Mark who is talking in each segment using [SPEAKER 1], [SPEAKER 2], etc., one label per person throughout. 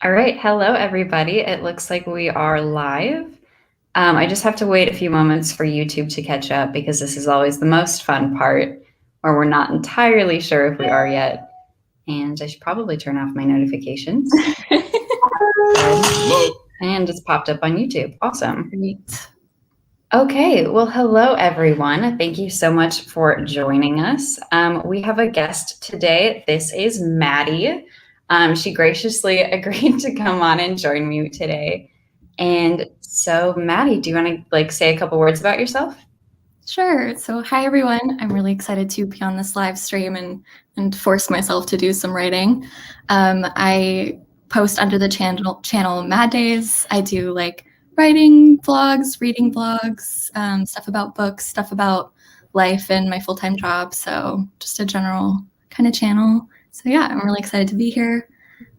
[SPEAKER 1] All right. Hello, everybody. It looks like we are live. I just have to wait a few moments for YouTube to catch up because this is always the most fun part where we're not entirely sure if we are yet. And I should probably turn off my notifications. And it's popped up on YouTube. Awesome.
[SPEAKER 2] Great.
[SPEAKER 1] Okay. Well, hello, everyone. Thank you so much for joining us. We have a guest today. This is Maddie. She graciously agreed to come on and join me today. And so, Maddie, do you want to say a couple words about yourself?
[SPEAKER 2] Sure. So hi, everyone. I'm really excited to be on this live stream and force myself to do some writing. I post under the channel Maddays. I do writing vlogs, reading vlogs, stuff about books, stuff about life and my full-time job. So just a general kind of channel. So yeah, I'm really excited to be here.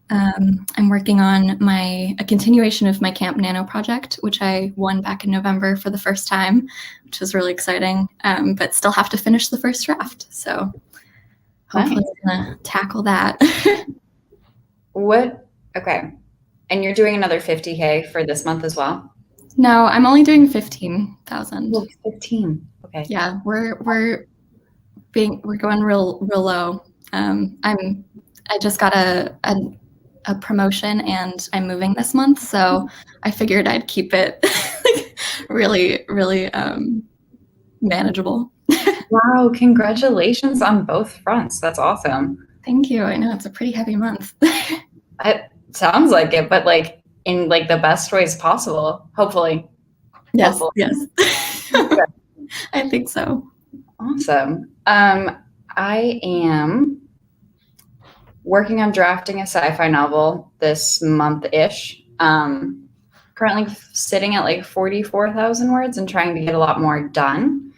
[SPEAKER 2] I'm working on a continuation of my Camp Nano project, which I won back in November for the first time, which was really exciting, but still have to finish the first draft. So hopefully I'm gonna tackle that.
[SPEAKER 1] Okay. And you're doing another 50K for this month as well?
[SPEAKER 2] No, I'm only doing 15,000.
[SPEAKER 1] Oh, 15. Okay.
[SPEAKER 2] Yeah, we're going real low. I just got a promotion and I'm moving this month, so I figured I'd keep it really manageable.
[SPEAKER 1] Wow, congratulations on both fronts. That's awesome.
[SPEAKER 2] Thank you. I know it's a pretty heavy month.
[SPEAKER 1] It sounds like it, but in the best ways possible, hopefully.
[SPEAKER 2] Yes,
[SPEAKER 1] hopefully.
[SPEAKER 2] yes. I think so.
[SPEAKER 1] Awesome. I am working on drafting a sci-fi novel this month-ish. Currently sitting at 44,000 words and trying to get a lot more done.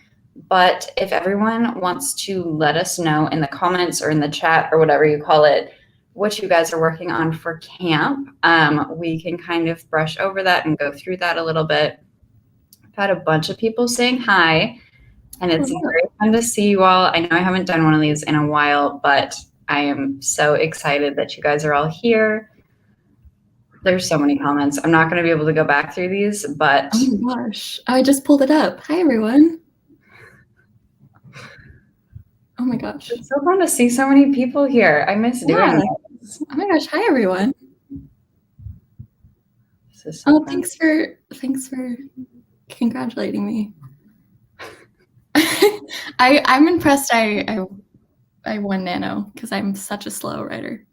[SPEAKER 1] But if everyone wants to let us know in the comments or in the chat or whatever you call it, what you guys are working on for camp, we can kind of brush over that and go through that a little bit. I've had a bunch of people saying hi, and it's very fun to see you all. I know I haven't done one of these in a while, but I am so excited that you guys are all here. There's so many comments. I'm not going to be able to go back through these, but...
[SPEAKER 2] Oh my gosh. I just pulled it up. Hi, everyone. Oh my gosh.
[SPEAKER 1] It's so fun to see so many people here. I miss doing this.
[SPEAKER 2] Oh my gosh. Hi, everyone.
[SPEAKER 1] This is so fun.
[SPEAKER 2] Thanks for congratulating me. I'm impressed I won Nano because I'm such a slow writer.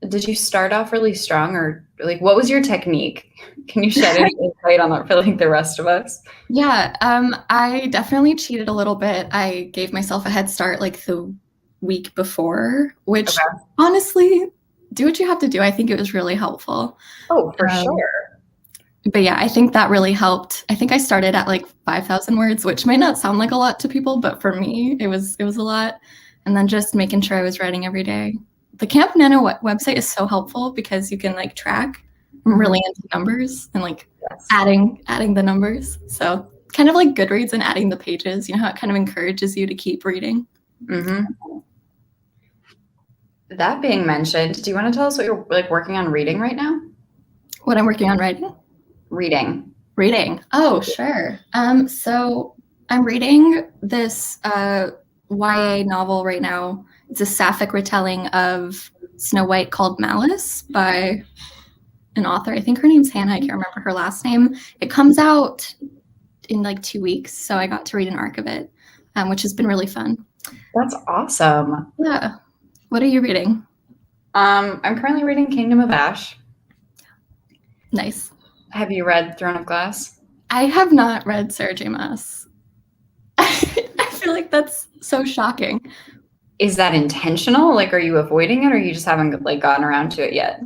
[SPEAKER 1] Did you start off really strong, or what was your technique? Can you shed any insight on that for the rest of us?
[SPEAKER 2] Yeah, I definitely cheated a little bit. I gave myself a head start the week before, which honestly, do what you have to do. I think it was really helpful.
[SPEAKER 1] Oh, for sure.
[SPEAKER 2] But yeah, I think that really helped. I think I started at 5,000 words, which might not sound like a lot to people, but for me, it was a lot. And then just making sure I was writing every day. The Camp Nano website is so helpful because you can track. I'm really into numbers and
[SPEAKER 1] yes.
[SPEAKER 2] adding the numbers. So kind of like Goodreads and adding the pages, you know how it kind of encourages you to keep reading.
[SPEAKER 1] Mm-hmm. That being mentioned, do you want to tell us what you're working on reading right now?
[SPEAKER 2] What I'm working on writing?
[SPEAKER 1] Reading.
[SPEAKER 2] Oh, sure. So I'm reading this YA novel right now. It's a sapphic retelling of Snow White called Malice by an author. I think her name's Hannah. I can't remember her last name. It comes out in 2 weeks, so I got to read an arc of it, which has been really fun.
[SPEAKER 1] That's awesome.
[SPEAKER 2] Yeah. What are you reading?
[SPEAKER 1] I'm currently reading Kingdom of Ash.
[SPEAKER 2] Nice.
[SPEAKER 1] Have you read Throne of Glass?
[SPEAKER 2] I have not read Sarah J. Maas. I feel like that's so shocking.
[SPEAKER 1] Is that intentional? Are you avoiding it, or you just haven't gotten around to it yet?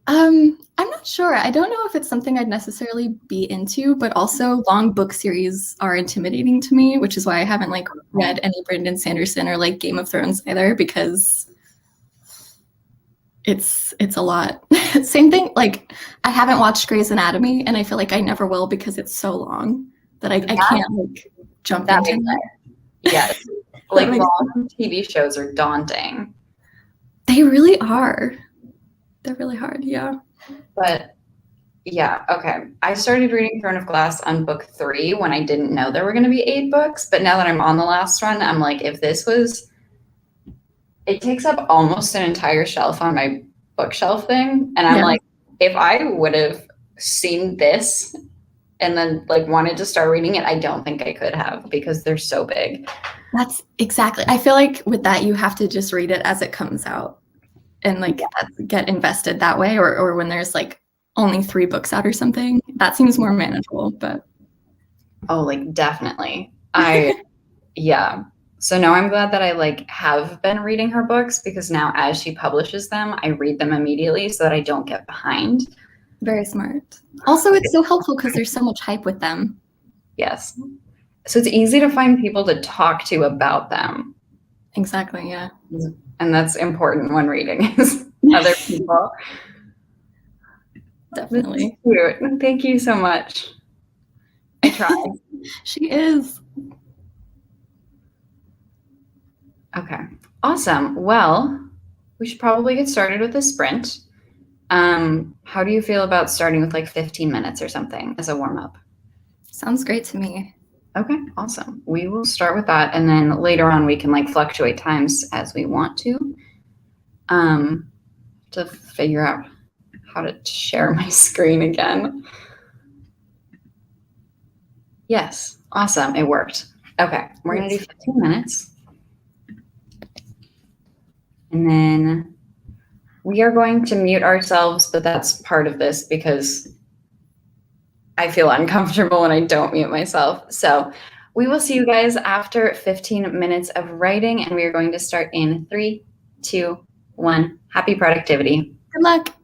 [SPEAKER 2] I'm not sure. I don't know if it's something I'd necessarily be into, but also long book series are intimidating to me, which is why I haven't read any Brandon Sanderson or Game of Thrones either, because it's a lot. Same thing, I haven't watched Grey's Anatomy, and I feel like I never will because it's so long that I can't jump into it.
[SPEAKER 1] Yes. Long TV shows are daunting.
[SPEAKER 2] They really are. They're really hard, yeah.
[SPEAKER 1] But yeah, okay. I started reading Throne of Glass on book 3 when I didn't know there were going to be 8 books. But now that I'm on the last one, I'm like, if this was, it takes up almost an entire shelf on my bookshelf thing. And I'm
[SPEAKER 2] Yeah.
[SPEAKER 1] like, if I would have seen this and then like wanted to start reading it, I don't think I could have because they're so big.
[SPEAKER 2] That's exactly. I feel like with that, you have to just read it as it comes out and like get invested that way. Or when there's like only 3 books out or something, that seems more manageable. But
[SPEAKER 1] oh, like definitely. Yeah. So now I'm glad that I like have been reading her books because now as she publishes them, I read them immediately so that I don't get behind.
[SPEAKER 2] very smart. Also, it's so helpful because there's so much hype with them.
[SPEAKER 1] Yes. So it's easy to find people to talk to about them.
[SPEAKER 2] Exactly, yeah.
[SPEAKER 1] And that's important when reading is other people.
[SPEAKER 2] Definitely.
[SPEAKER 1] Cute. Thank you so much. I tried.
[SPEAKER 2] She is.
[SPEAKER 1] Okay. Awesome. Well, we should probably get started with a sprint. How do you feel about starting with like 15 minutes or something as a warm up?
[SPEAKER 2] Sounds great to me.
[SPEAKER 1] Okay, awesome. We will start with that, and then later on we can like fluctuate times as we want to figure out how to share my screen again. Yes, awesome. It worked. Okay, we're going to do 15 minutes. And then we are going to mute ourselves, but that's part of this because I feel uncomfortable when I don't mute myself. So we will see you guys after 15 minutes of writing, and we are going to start in 3, 2, 1. Happy productivity.
[SPEAKER 2] Good luck.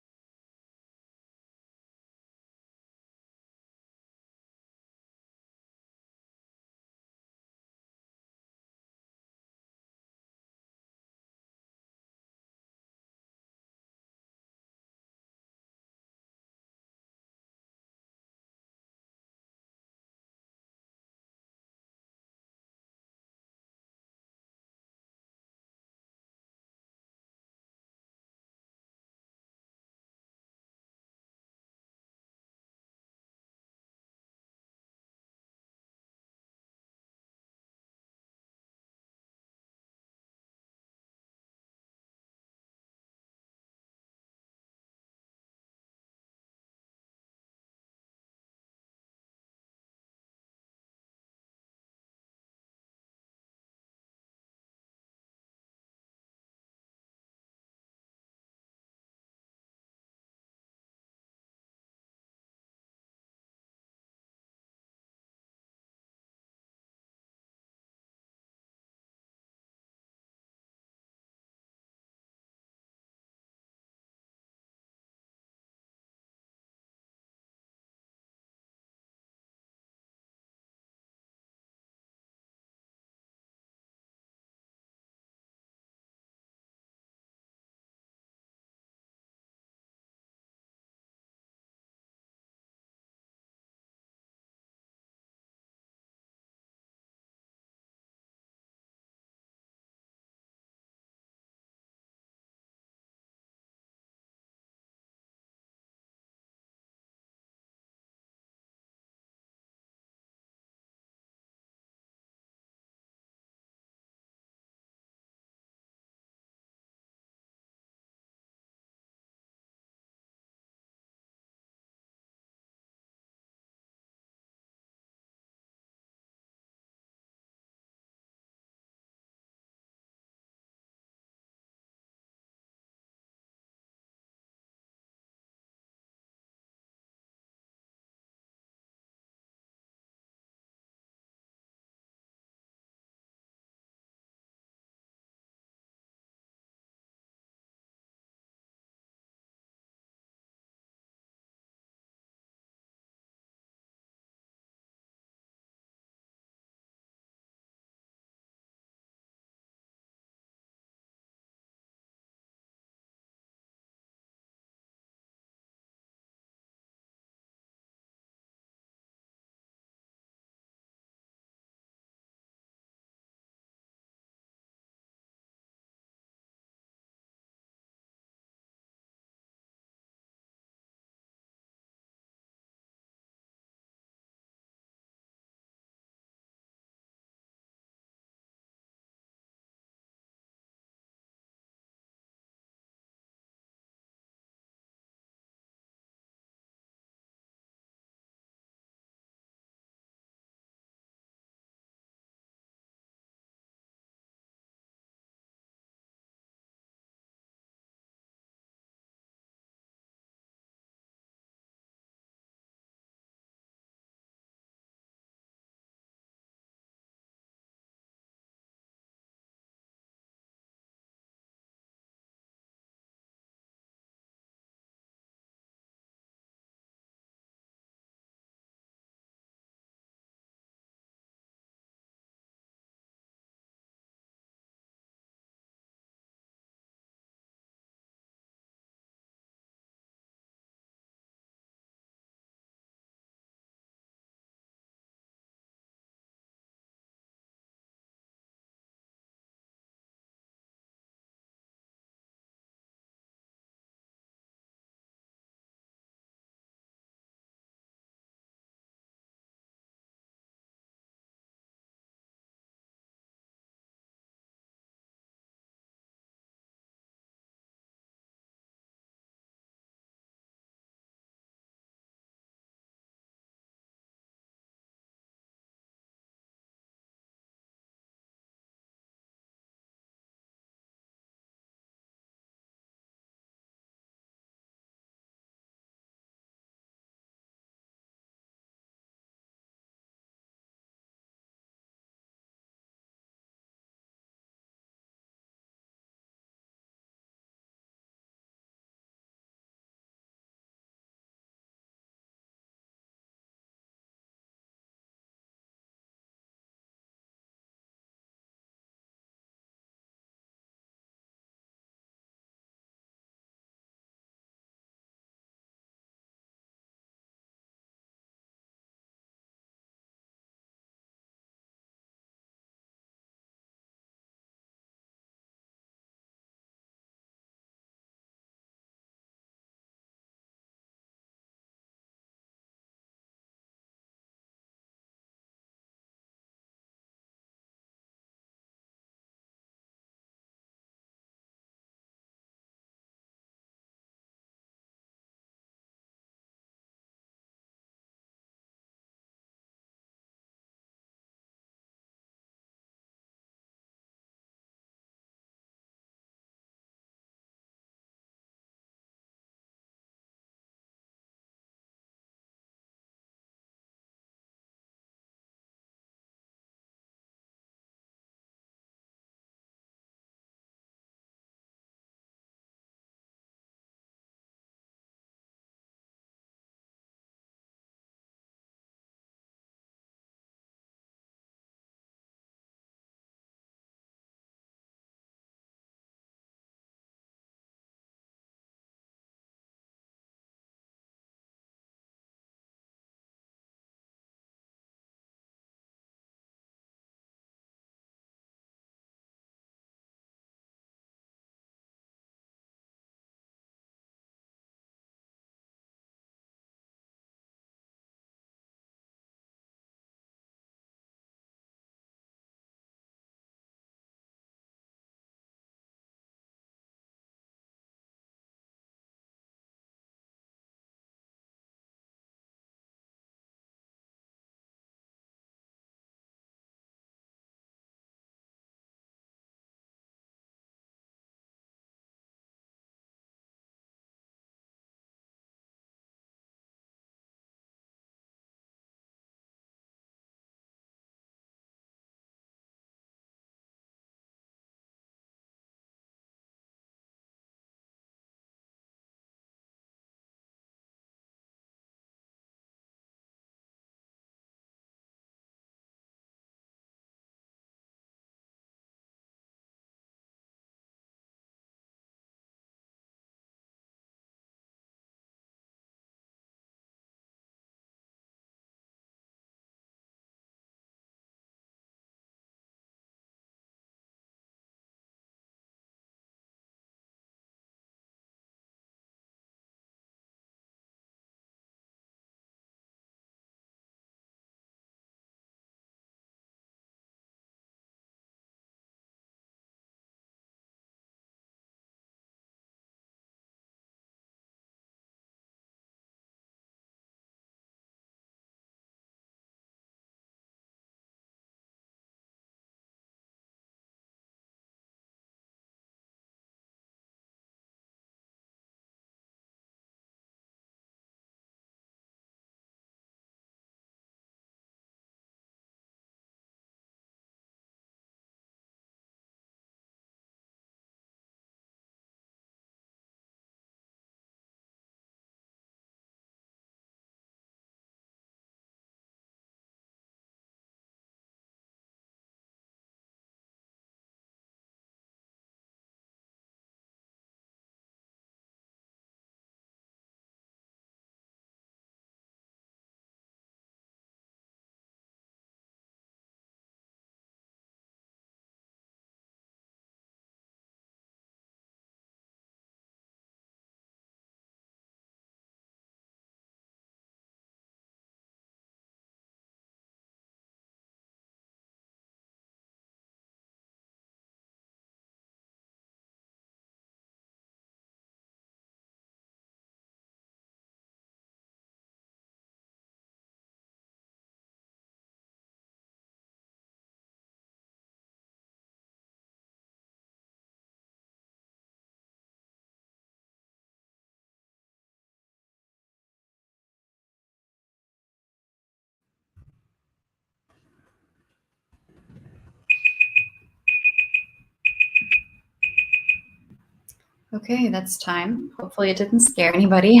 [SPEAKER 1] Okay, that's time. Hopefully it didn't scare anybody.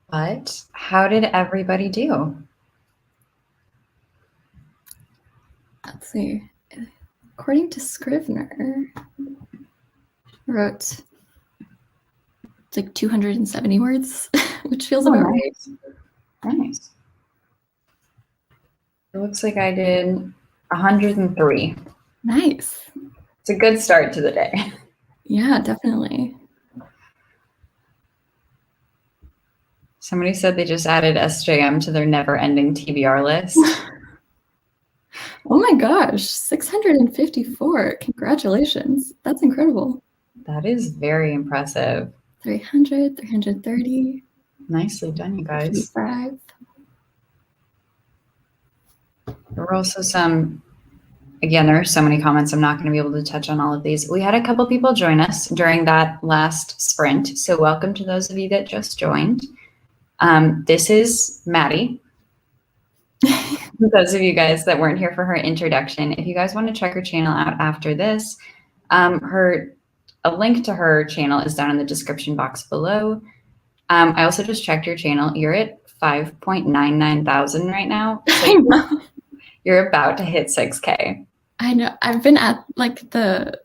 [SPEAKER 1] But how did everybody do?
[SPEAKER 2] Let's see. According to Scrivener, wrote like 270 words, which feels about right.
[SPEAKER 1] Nice. It looks like I did 103.
[SPEAKER 2] Nice.
[SPEAKER 1] It's a good start to the day.
[SPEAKER 2] Yeah, definitely.
[SPEAKER 1] Somebody said they just added SJM to their never-ending TBR list.
[SPEAKER 2] Oh my gosh, 654. Congratulations. That's incredible.
[SPEAKER 1] That is very impressive.
[SPEAKER 2] 300, 330.
[SPEAKER 1] Nicely done, you guys.
[SPEAKER 2] 55.
[SPEAKER 1] There were also some, again, there are so many comments. I'm not going to be able to touch on all of these. We had a couple people join us during that last sprint. So welcome to those of you that just joined. This is Maddie. Those of you guys that weren't here for her introduction, if you guys want to check her channel out after this, a link to her channel is down in the description box below. I also just checked your channel. You're at 5.99 thousand right now. So you're about to hit 6K.
[SPEAKER 2] I know. I've been at like the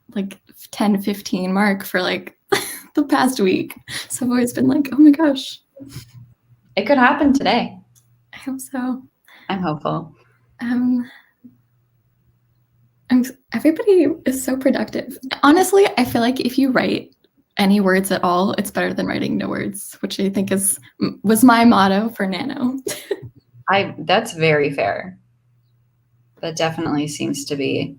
[SPEAKER 2] like 10, 15 mark for like the past week. So I've always been like, oh my gosh.
[SPEAKER 1] It could happen today.
[SPEAKER 2] I hope so.
[SPEAKER 1] I'm hopeful.
[SPEAKER 2] Everybody is so productive. Honestly, I feel like if you write any words at all, it's better than writing no words, which I think was my motto for Nano.
[SPEAKER 1] That's very fair. That definitely seems to be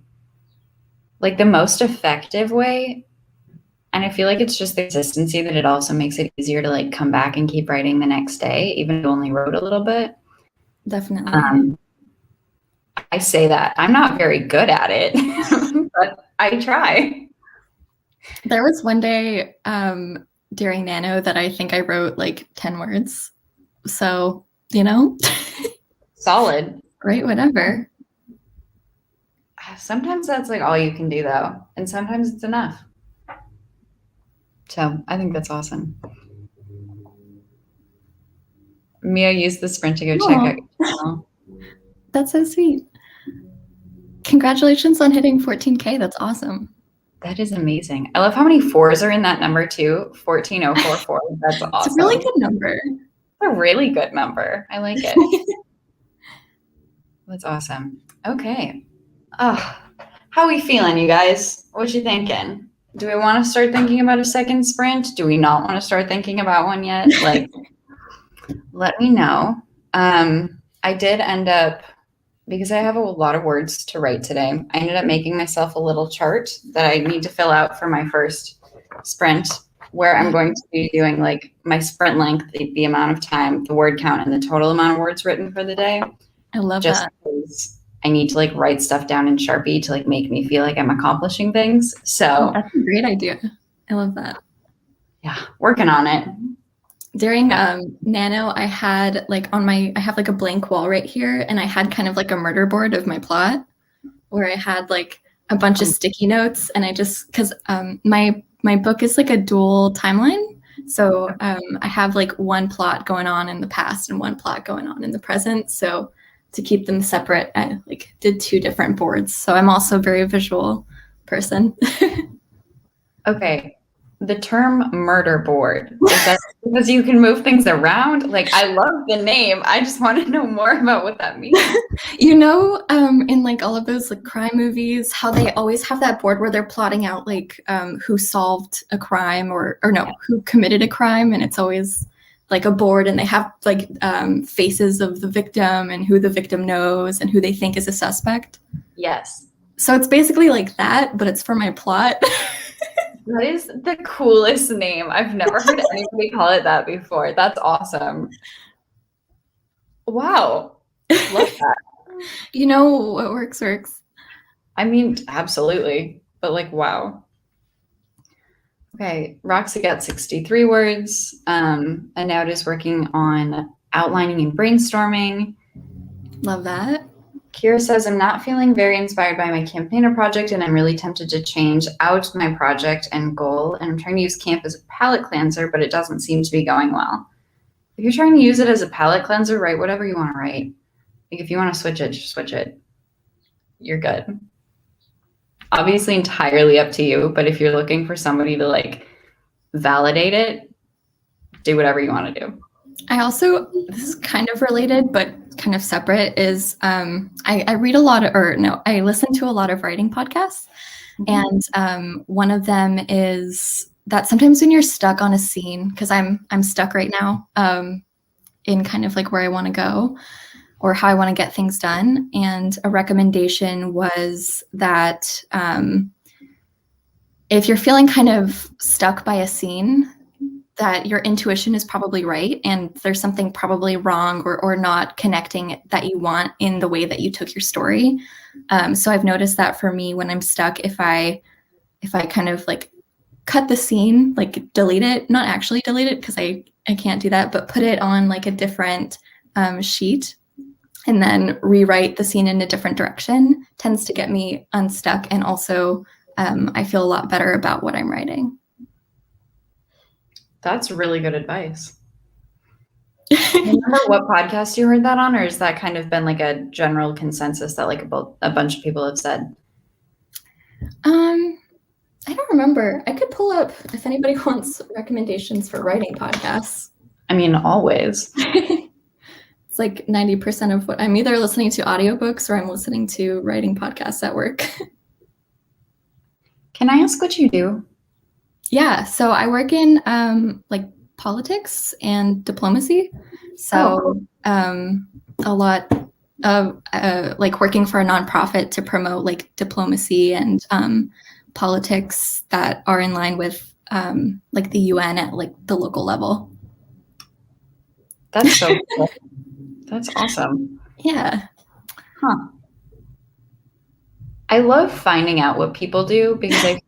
[SPEAKER 1] like the most effective way. And I feel like it's just the consistency that it also makes it easier to like come back and keep writing the next day, even if you only wrote a little bit.
[SPEAKER 2] Definitely.
[SPEAKER 1] I say that. I'm not very good at it, but I try.
[SPEAKER 2] There was one day during Nano that I think I wrote like 10 words. So, you know.
[SPEAKER 1] Solid.
[SPEAKER 2] Right, whatever.
[SPEAKER 1] Sometimes that's like all you can do though. And sometimes it's enough. So I think that's awesome. Mia used the sprint to go check out your channel.
[SPEAKER 2] That's so sweet. Congratulations on hitting 14K. That's awesome.
[SPEAKER 1] That is amazing. I love how many fours are in that number too. 14044. That's awesome.
[SPEAKER 2] It's a really good number.
[SPEAKER 1] It's a really good number. I like it. That's awesome. Okay. How are we feeling, you guys? What you thinking? Do we want to start thinking about a second sprint? Do we not want to start thinking about one yet? Like, let me know. I did end up, because I have a lot of words to write today, I ended up making myself a little chart that I need to fill out for my first sprint, where I'm going to be doing like my sprint length, the amount of time, the word count, and the total amount of words written for the day.
[SPEAKER 2] I love
[SPEAKER 1] just
[SPEAKER 2] that.
[SPEAKER 1] Because I need to like write stuff down in Sharpie to like make me feel like I'm accomplishing things. So
[SPEAKER 2] that's a great idea. I love that.
[SPEAKER 1] Yeah, working on it.
[SPEAKER 2] During Nano, I had like I have like a blank wall right here, and I had kind of like a murder board of my plot where I had like a bunch of sticky notes, and I just, because my book is like a dual timeline. So I have like one plot going on in the past and one plot going on in the present. So to keep them separate, I like did 2 different boards. So I'm also a very visual person.
[SPEAKER 1] Okay. The term murder board, is that because you can move things around? Like, I love the name. I just want to know more about what that means.
[SPEAKER 2] You know, in like all of those like crime movies, how they always have that board where they're plotting out like who solved a crime or no, who committed a crime, and it's always like a board, and they have like faces of the victim and who the victim knows and who they think is a suspect.
[SPEAKER 1] Yes.
[SPEAKER 2] So it's basically like that, but it's for my plot.
[SPEAKER 1] That is the coolest name. I've never heard anybody call it that before. That's awesome. Wow. Love that.
[SPEAKER 2] You know, what works.
[SPEAKER 1] I mean, absolutely. But like, wow. Okay, Roxy got 63 words. And now just working on outlining and brainstorming.
[SPEAKER 2] Love that.
[SPEAKER 1] Kira says, I'm not feeling very inspired by my campaigner project, and I'm really tempted to change out my project and goal. And I'm trying to use camp as a palate cleanser, but it doesn't seem to be going well. If you're trying to use it as a palate cleanser, write whatever you want to write. Like if you want to switch it, just switch it. You're good. Obviously entirely up to you, but if you're looking for somebody to like validate it, do whatever you want to do.
[SPEAKER 2] I also, this is kind of related, but kind of separate, is I read a lot of, I listen to a lot of writing podcasts. And one of them is that sometimes when you're stuck on a scene, because I'm stuck right now in kind of like where I want to go or how I want to get things done. And a recommendation was that if you're feeling kind of stuck by a scene, that your intuition is probably right and there's something probably wrong or not connecting that you want in the way that you took your story. So I've noticed that for me when I'm stuck, if I kind of like cut the scene, like delete it, not actually delete it because I can't do that, but put it on like a different sheet and then rewrite the scene in a different direction tends to get me unstuck. And also I feel a lot better about what I'm writing.
[SPEAKER 1] That's really good advice. Remember what podcast you heard that on, or has that kind of been like a general consensus that like a bunch of people have said?
[SPEAKER 2] I don't remember. I could pull up if anybody wants recommendations for writing podcasts.
[SPEAKER 1] I mean, always.
[SPEAKER 2] It's like 90% of what I'm either listening to audiobooks or I'm listening to writing podcasts at work.
[SPEAKER 1] Can I ask what you do?
[SPEAKER 2] Yeah, so I work in like politics and diplomacy. So a lot of like working for a nonprofit to promote like diplomacy and politics that are in line with like the UN at like the local level.
[SPEAKER 1] That's so cool. That's awesome.
[SPEAKER 2] Yeah.
[SPEAKER 1] Huh. I love finding out what people do because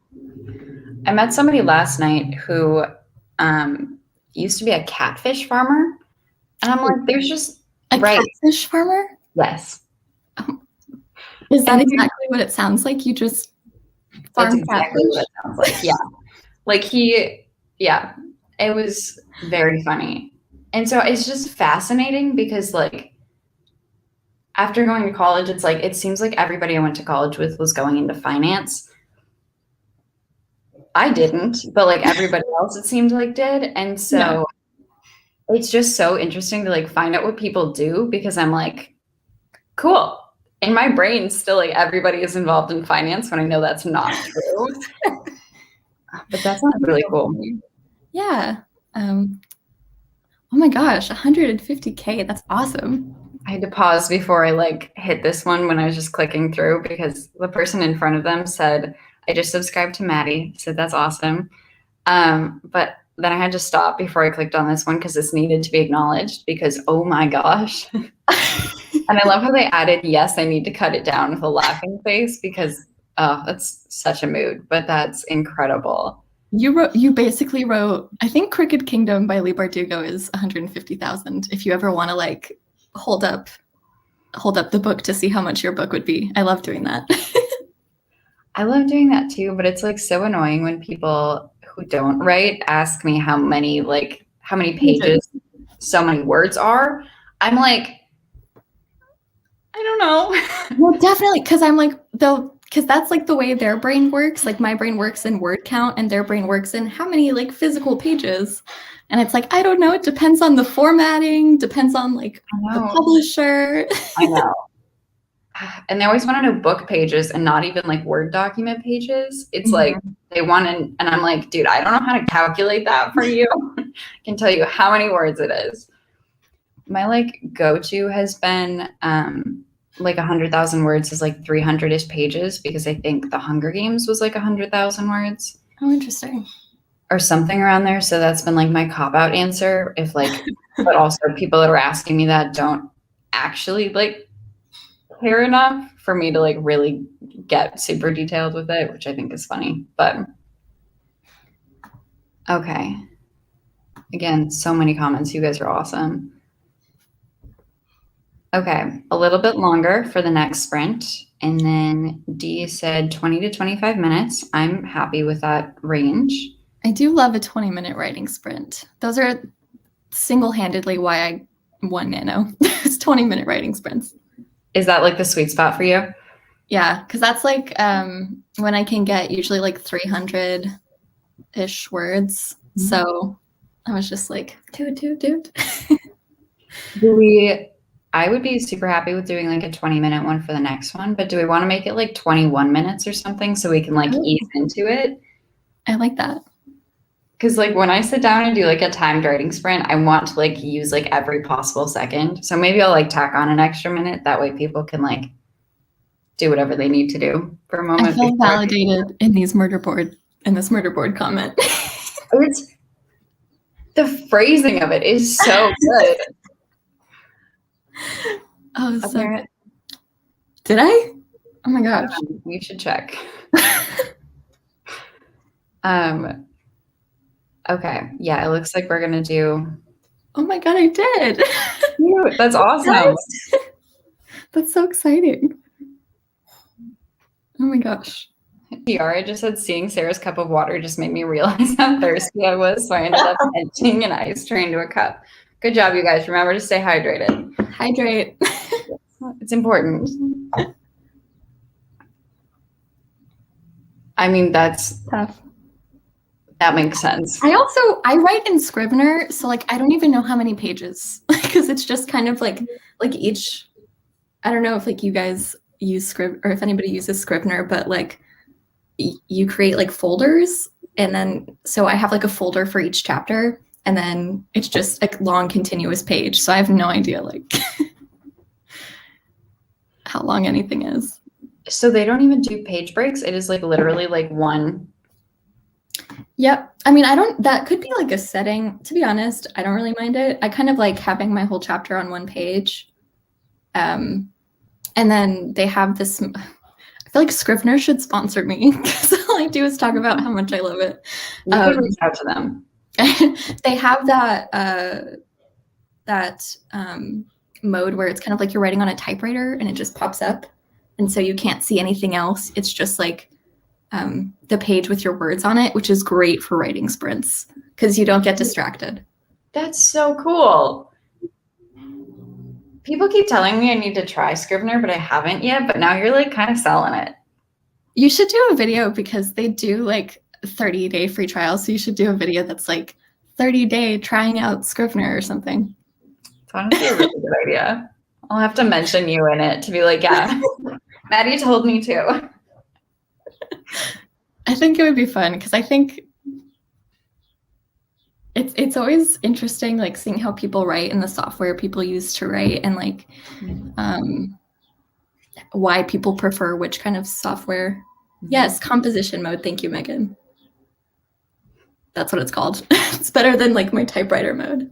[SPEAKER 1] I met somebody last night who used to be a catfish farmer. And I'm like, there's just
[SPEAKER 2] a catfish farmer?
[SPEAKER 1] Yes.
[SPEAKER 2] Is that exactly what it sounds like? You just
[SPEAKER 1] farm catfish? What it sounds like. Yeah. Like it was very funny. And so it's just fascinating because like after going to college, it's like it seems like everybody I went to college with was going into finance. I didn't, but like everybody else it seemed like did. And so it's just so interesting to like find out what people do because I'm like, cool. In my brain, still like everybody is involved in finance when I know that's not true. But that sounds really cool.
[SPEAKER 2] Yeah. Oh my gosh, 150K. That's awesome.
[SPEAKER 1] I had to pause before I like hit this one when I was just clicking through because the person in front of them said, I just subscribed to Maddie. So that's awesome. But then I had to stop before I clicked on this one because this needed to be acknowledged because, oh my gosh. And I love how they added, yes, I need to cut it down with a laughing face because that's such a mood, but that's incredible.
[SPEAKER 2] You basically wrote, I think Crooked Kingdom by Lee Bardugo is 150,000. If you ever want to like hold up the book to see how much your book would be. I love doing that.
[SPEAKER 1] I love doing that too, but it's like so annoying when people who don't write ask me how many pages so many words are. I'm like, I don't know.
[SPEAKER 2] Well, definitely, because I'm like, because that's like the way their brain works. Like my brain works in word count and their brain works in how many like physical pages. And it's like, I don't know. It depends on the formatting, depends on like the publisher.
[SPEAKER 1] I know. And they always want to know book pages and not even like Word document pages. It's like they want to, and I'm like, dude, I don't know how to calculate that for you. I can tell you how many words it is. My like go-to has been like 100,000 words is like 300-ish pages because I think The Hunger Games was like 100,000 words.
[SPEAKER 2] Oh, interesting.
[SPEAKER 1] Or something around there. So that's been like my cop-out answer. If like, but also people that are asking me that don't actually like care enough for me to like really get super detailed with it, which I think is funny. But okay. Again, so many comments. You guys are awesome. Okay, a little bit longer for the next sprint. And then D said 20 to 25 minutes. I'm happy with that range.
[SPEAKER 2] I do love a 20-minute writing sprint. Those are single-handedly why I won Nano. It's 20-minute writing sprints.
[SPEAKER 1] Is that like the sweet spot for you?
[SPEAKER 2] Yeah, because that's like when I can get usually like 300-ish words. Mm-hmm. So I was just like, dude.
[SPEAKER 1] I would be super happy with doing like a 20-minute one for the next one, but do we want to make it like 21 minutes or something so we can like ease into it?
[SPEAKER 2] I like that.
[SPEAKER 1] Because like when I sit down and do like a timed writing sprint, I want to like use like every possible second. So maybe I'll like tack on an extra minute. That way people can like do whatever they need to do for a moment.
[SPEAKER 2] I feel validated in this murder board comment.
[SPEAKER 1] It's the phrasing of it is so good.
[SPEAKER 2] Oh, so good. Did I? Oh my gosh.
[SPEAKER 1] You should check. Okay. Yeah, it looks like we're gonna do.
[SPEAKER 2] Oh my god, I did.
[SPEAKER 1] That's awesome.
[SPEAKER 2] That's so exciting. Oh my gosh.
[SPEAKER 1] I just said seeing Sarah's cup of water just made me realize how thirsty I was, so I ended up emptying an ice tray into a cup. Good job, you guys. Remember to stay hydrated.
[SPEAKER 2] Hydrate.
[SPEAKER 1] It's important. I mean, that's
[SPEAKER 2] tough.
[SPEAKER 1] That makes sense.
[SPEAKER 2] I write in Scrivener, so like I don't even know how many pages because it's just kind of like each. I don't know if like you guys use Scrivener or if anybody uses Scrivener, but like you create like folders, and then so I have like a folder for each chapter, and then it's just a long continuous page. So I have no idea like how long anything is.
[SPEAKER 1] So they don't even do page breaks. It is like literally like one.
[SPEAKER 2] Yep. I mean, that could be like a setting. To be honest, I don't really mind it. I kind of like having my whole chapter on one page. And then they have this, I feel like Scrivener should sponsor me because all I do is talk about how much I love it.
[SPEAKER 1] You could reach out to them.
[SPEAKER 2] They have that mode where it's kind of like you're writing on a typewriter and it just pops up. And so you can't see anything else. It's just like the page with your words on it, which is great for writing sprints because you don't get distracted.
[SPEAKER 1] That's so cool. People keep telling me I need to try Scrivener, but I haven't yet. But now you're like kind of selling it.
[SPEAKER 2] You should do a video because they do like 30-day free trials. So you should do a video that's like 30-day trying out Scrivener or something.
[SPEAKER 1] It's honestly a really good idea. I'll have to mention you in it to be like, yeah, Maddie told me to.
[SPEAKER 2] I think it would be fun because I think it's always interesting, like seeing how people write and the software people use to write and like why people prefer which kind of software. Yes, composition mode. Thank you, Megan. That's what it's called. It's better than like my typewriter mode.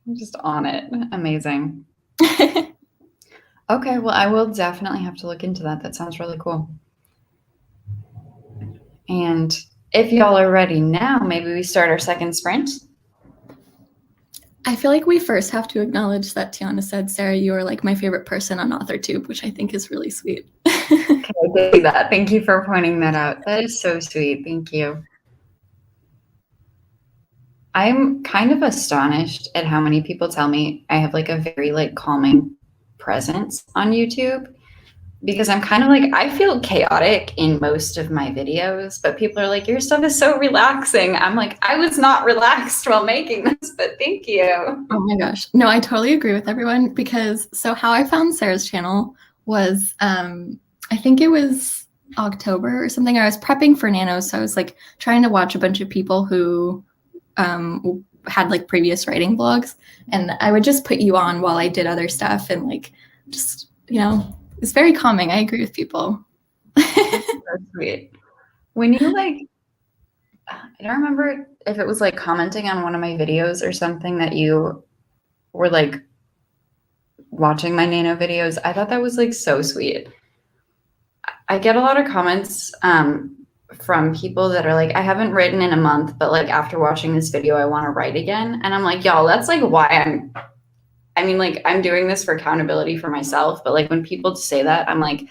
[SPEAKER 1] I'm just on it. Amazing. Okay, well, I will definitely have to look into that. That sounds really cool. And if y'all are ready now, maybe we start our second sprint.
[SPEAKER 2] I feel like we first have to acknowledge that Tiana said, Sarah, you are like my favorite person on AuthorTube, which I think is really sweet.
[SPEAKER 1] Okay, I see that. Thank you for pointing that out. That is so sweet. Thank you. I'm kind of astonished at how many people tell me I have like a very like calming presence on YouTube. Because I'm kind of like, I feel chaotic in most of my videos, but people are like, your stuff is so relaxing. I'm like, I was not relaxed while making this, but thank you.
[SPEAKER 2] Oh my gosh. No, I totally agree with everyone because so how I found Sarah's channel was, I think it was October or something. I was prepping for Nano. So I was like trying to watch a bunch of people who had like previous writing blogs. And I would just put you on while I did other stuff and like, just, you know, it's very calming. I agree with people.
[SPEAKER 1] That's sweet. When you like, I don't remember if it was like commenting on one of my videos or something that you were like watching my Nano videos. I thought that was like so sweet. I get a lot of comments from people that are like, I haven't written in a month, but like after watching this video, I want to write again. And I'm like, y'all, that's like why I mean, like, I'm doing this for accountability for myself, but like when people say that, I'm like, you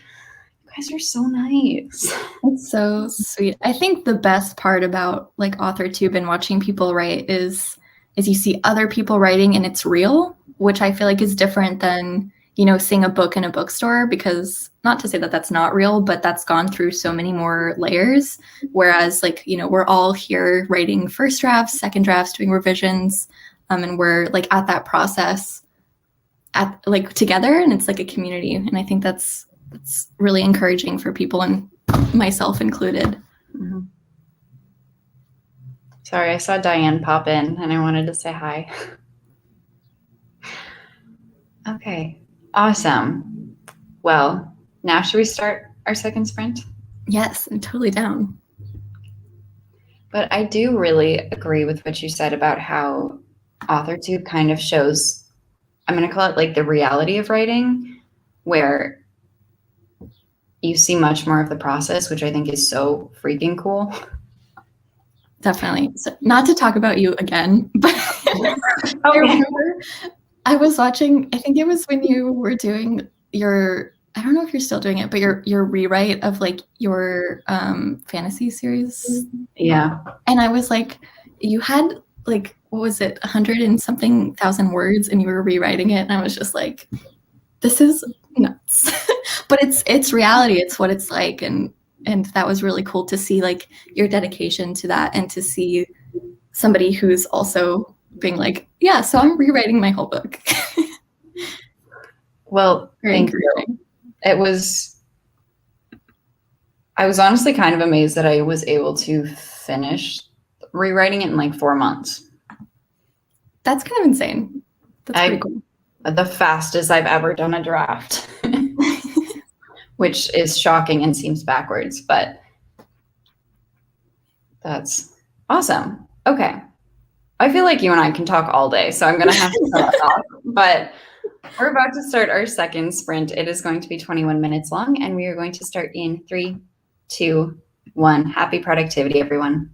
[SPEAKER 1] guys are so nice.
[SPEAKER 2] It's so sweet. I think the best part about like AuthorTube and watching people write is you see other people writing and it's real, which I feel like is different than, you know, seeing a book in a bookstore, because not to say that that's not real, but that's gone through so many more layers. Whereas like, you know, we're all here writing first drafts, second drafts, doing revisions, and we're like at that process at like together, and it's like a community. And I think that's really encouraging for people, and myself included.
[SPEAKER 1] Mm-hmm. Sorry, I saw Diane pop in and I wanted to say hi. Okay, awesome. Well, now should we start our second sprint?
[SPEAKER 2] Yes, I'm totally down.
[SPEAKER 1] But I do really agree with what you said about how AuthorTube kind of shows, I'm going to call it like the reality of writing, where you see much more of the process, which I think is so freaking cool.
[SPEAKER 2] Definitely. So, not to talk about you again, but I remember I was watching, I think it was when you were doing your, I don't know if you're still doing it, but your rewrite of like your fantasy series.
[SPEAKER 1] Yeah.
[SPEAKER 2] And I was like, you had like, what was it, 100 and something thousand words, and you were rewriting it. And I was just like, this is nuts. But it's reality. It's what it's like. And that was really cool to see like your dedication to that, and to see somebody who's also being like, yeah, so I'm rewriting my whole book.
[SPEAKER 1] Well, thank you. I was honestly kind of amazed that I was able to finish rewriting it in like 4 months.
[SPEAKER 2] That's kind of insane. That's pretty cool.
[SPEAKER 1] The fastest I've ever done a draft, which is shocking and seems backwards, but that's awesome. Okay. I feel like you and I can talk all day, so I'm going to have to cut us off. But we're about to start our second sprint. It is going to be 21 minutes long, and we are going to start in 3, 2, 1. Happy productivity, everyone.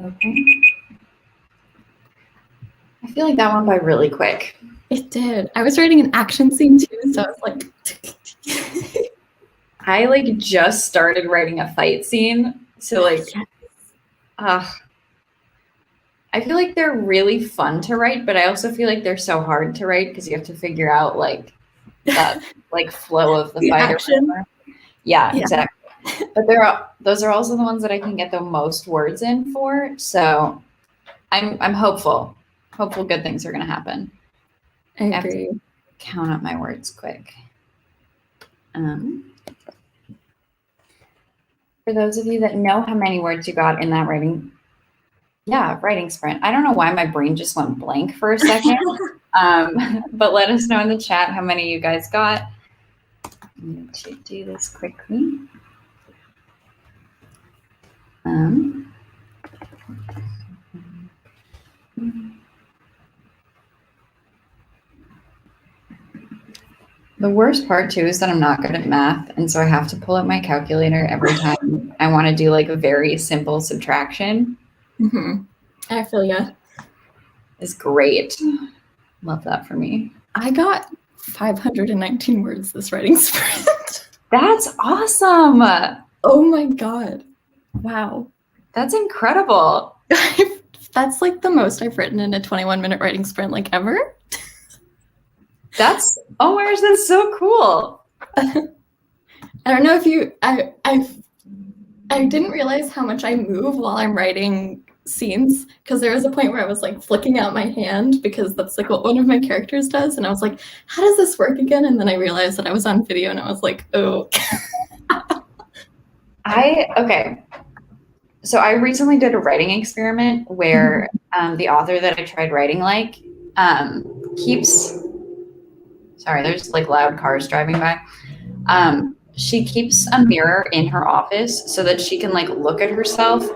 [SPEAKER 1] Okay. I feel like that went by really quick.
[SPEAKER 2] It did. I was writing an action scene too, so I was like...
[SPEAKER 1] I like just started writing a fight scene. So like, I feel like they're really fun to write, but I also feel like they're so hard to write because you have to figure out like that like flow of the fight.
[SPEAKER 2] Action.
[SPEAKER 1] Yeah, exactly. But those are also the ones that I can get the most words in for. So I'm hopeful. Hopeful good things are gonna happen.
[SPEAKER 2] I agree.
[SPEAKER 1] Have to count up my words quick. For those of you that know how many words you got in that writing sprint. I don't know why my brain just went blank for a second. But let us know in the chat how many you guys got. I'm going to do this quickly. The worst part too is that I'm not good at math, and so I have to pull up my calculator every time I want to do like a very simple subtraction.
[SPEAKER 2] Mm-hmm. I feel ya.
[SPEAKER 1] It's great. Love that for me.
[SPEAKER 2] I got 519 words this writing sprint.
[SPEAKER 1] That's awesome.
[SPEAKER 2] Oh my God. Wow.
[SPEAKER 1] That's incredible.
[SPEAKER 2] That's like the most I've written in a 21-minute writing sprint like ever.
[SPEAKER 1] Oh my gosh, that's so cool.
[SPEAKER 2] I don't know if you, I didn't realize how much I move while I'm writing scenes, because there was a point where I was like flicking out my hand because that's like what one of my characters does, and I was like, how does this work again? And then I realized that I was on video and I was like, oh.
[SPEAKER 1] Okay. So I recently did a writing experiment where the author that I tried writing like keeps, sorry, there's like loud cars driving by. She keeps a mirror in her office so that she can like look at herself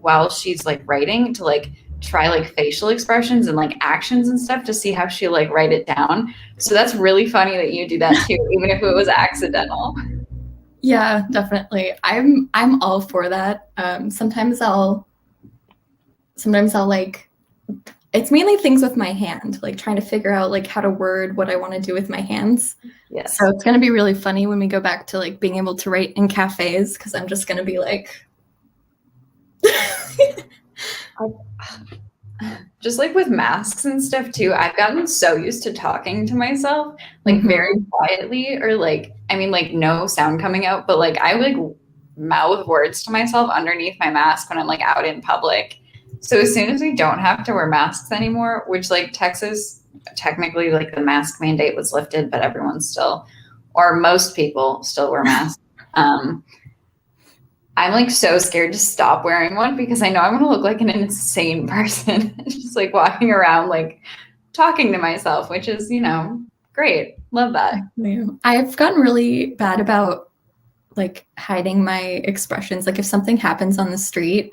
[SPEAKER 1] while she's like writing to like try like facial expressions and like actions and stuff to see how she like write it down. So that's really funny that you do that too, even if it was accidental.
[SPEAKER 2] Yeah, definitely. I'm all for that. Sometimes I'll like, it's mainly things with my hand, like trying to figure out like how to word what I want to do with my hands.
[SPEAKER 1] Yes.
[SPEAKER 2] So it's going to be really funny when we go back to like being able to write in cafes, because I'm just going to be like.
[SPEAKER 1] Just like with masks and stuff too, I've gotten so used to talking to myself like very quietly, or like, I mean, like no sound coming out, but like I like mouth words to myself underneath my mask when I'm like out in public. So as soon as we don't have to wear masks anymore, which like Texas, technically like the mask mandate was lifted, but everyone still, or most people still wear masks. I'm like so scared to stop wearing one because I know I'm going to look like an insane person just like walking around like talking to myself, which is, you know, great. Love that.
[SPEAKER 2] I've gotten really bad about like hiding my expressions. Like if something happens on the street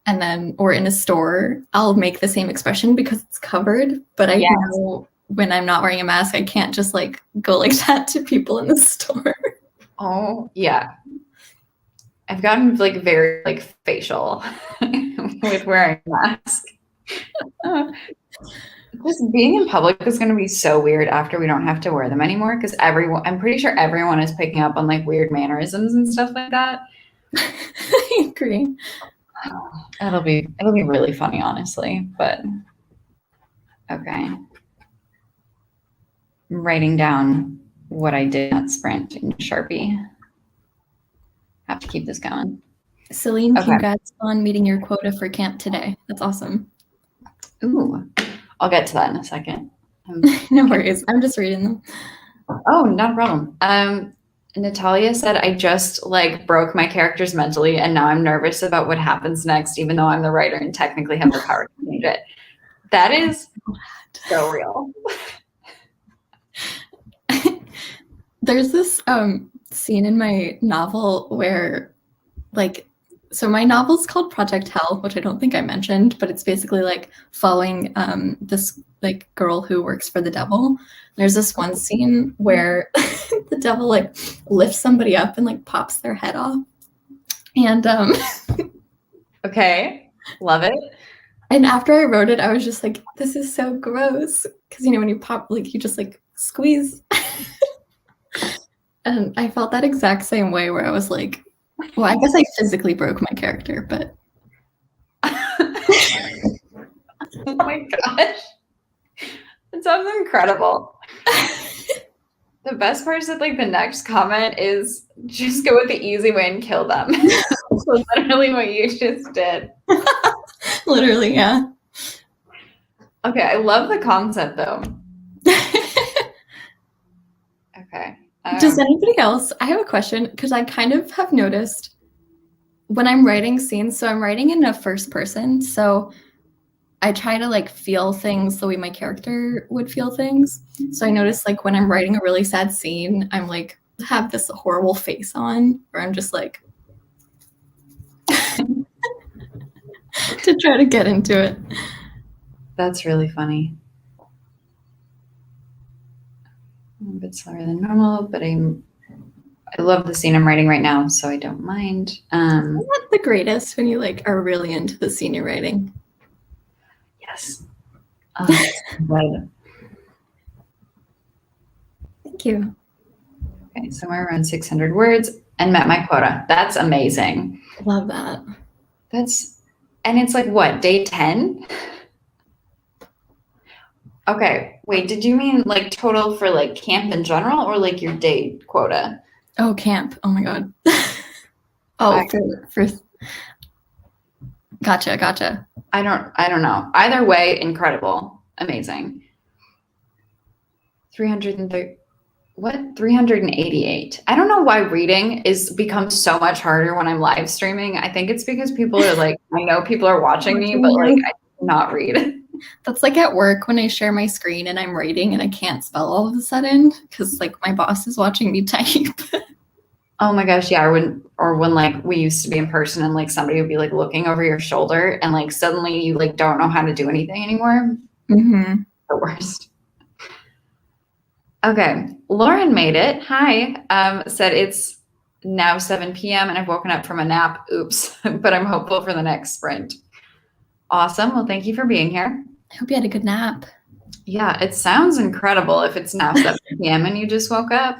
[SPEAKER 2] and then, or in a store, I'll make the same expression because it's covered. But I know when I'm not wearing a mask, I can't just like go like that to people in the store.
[SPEAKER 1] Oh yeah. I've gotten like very like facial with wearing a mask. Just being in public is going to be so weird after we don't have to wear them anymore, because I'm pretty sure everyone is picking up on like weird mannerisms and stuff like that.
[SPEAKER 2] I agree.
[SPEAKER 1] It'll be really funny, honestly. But okay, I'm writing down what I did at sprint in Sharpie. Have to keep this going.
[SPEAKER 2] Celine, congrats on meeting your quota for camp today. That's awesome.
[SPEAKER 1] Ooh, I'll get to that in a second.
[SPEAKER 2] No worries. I'm just reading them.
[SPEAKER 1] Oh, not a problem. Natalia said, I just like broke my characters mentally, and now I'm nervous about what happens next, even though I'm the writer and technically have the power to change it. That is so real.
[SPEAKER 2] There's this scene in my novel where like, so my novel's called Project Hell, which I don't think I mentioned, but it's basically like following this like girl who works for the devil. There's this one scene where the devil like lifts somebody up and like pops their head off. And
[SPEAKER 1] okay. Love it.
[SPEAKER 2] And after I wrote it, I was just like, this is so gross. Because, you know, when you pop, like, you just like squeeze. And I felt that exact same way where I was like, well, I guess I physically broke my character, but.
[SPEAKER 1] Oh my gosh. It sounds incredible. The best part is that like the next comment is just go with the easy way and kill them. So literally what you just did.
[SPEAKER 2] Literally, yeah.
[SPEAKER 1] Okay, I love the concept though. Okay.
[SPEAKER 2] Does anybody else? I have a question because I kind of have noticed when I'm writing scenes, so I'm writing in a first person, so I try to like feel things the way my character would feel things. So I notice like when I'm writing a really sad scene, I'm like have this horrible face on where I'm just like to try to get into it.
[SPEAKER 1] That's really funny. I'm a bit slower than normal, but I love the scene I'm writing right now, so I don't mind.
[SPEAKER 2] Isn't that the greatest when you like are really into the scene you're writing?
[SPEAKER 1] Yes. Right.
[SPEAKER 2] Thank you.
[SPEAKER 1] Okay, somewhere around 600 words and met my quota. That's amazing.
[SPEAKER 2] Love that.
[SPEAKER 1] And it's like what, day 10? Okay, wait, did you mean like total for like camp in general or like your day quota?
[SPEAKER 2] Oh, camp. Oh my God. Oh, for gotcha.
[SPEAKER 1] I don't know. Either way, incredible. Amazing. 330 what? 388. I don't know why reading becomes so much harder when I'm live streaming. I think it's because people are like, I know people are watching me, but like I cannot read.
[SPEAKER 2] That's like at work when I share my screen and I'm writing and I can't spell all of a sudden because like my boss is watching me type.
[SPEAKER 1] Oh my gosh, yeah. When like we used to be in person and like somebody would be like looking over your shoulder and like suddenly you like don't know how to do anything anymore.
[SPEAKER 2] Mm-hmm.
[SPEAKER 1] The worst. Okay, Lauren made it. Hi. Said it's now 7 p.m. and I've woken up from a nap. Oops, but I'm hopeful for the next sprint. Awesome. Well, thank you for being here.
[SPEAKER 2] I hope you had a good nap.
[SPEAKER 1] Yeah, it sounds incredible if it's now 7 p.m. and you just woke up.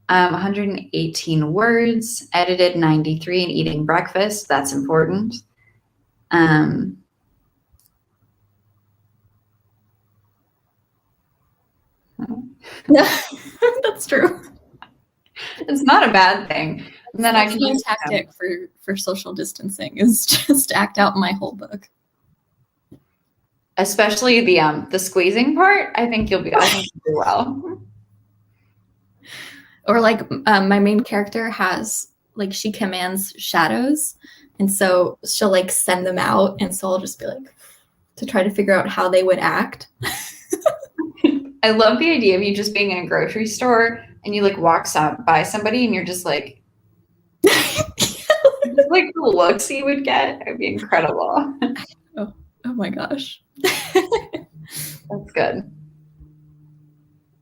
[SPEAKER 1] 118 words, edited 93 and eating breakfast. That's important.
[SPEAKER 2] That's true.
[SPEAKER 1] It's not a bad thing. And then I can
[SPEAKER 2] use tactic for social distancing is just act out my whole book.
[SPEAKER 1] Especially the squeezing part. I think you'll do well.
[SPEAKER 2] Or like my main character has like she commands shadows, and so she'll like send them out, and so I'll just be like to try to figure out how they would act.
[SPEAKER 1] I love the idea of you just being in a grocery store and you like walk by somebody and you're just like, like the looks you would get. It'd be incredible.
[SPEAKER 2] Oh my gosh.
[SPEAKER 1] That's good.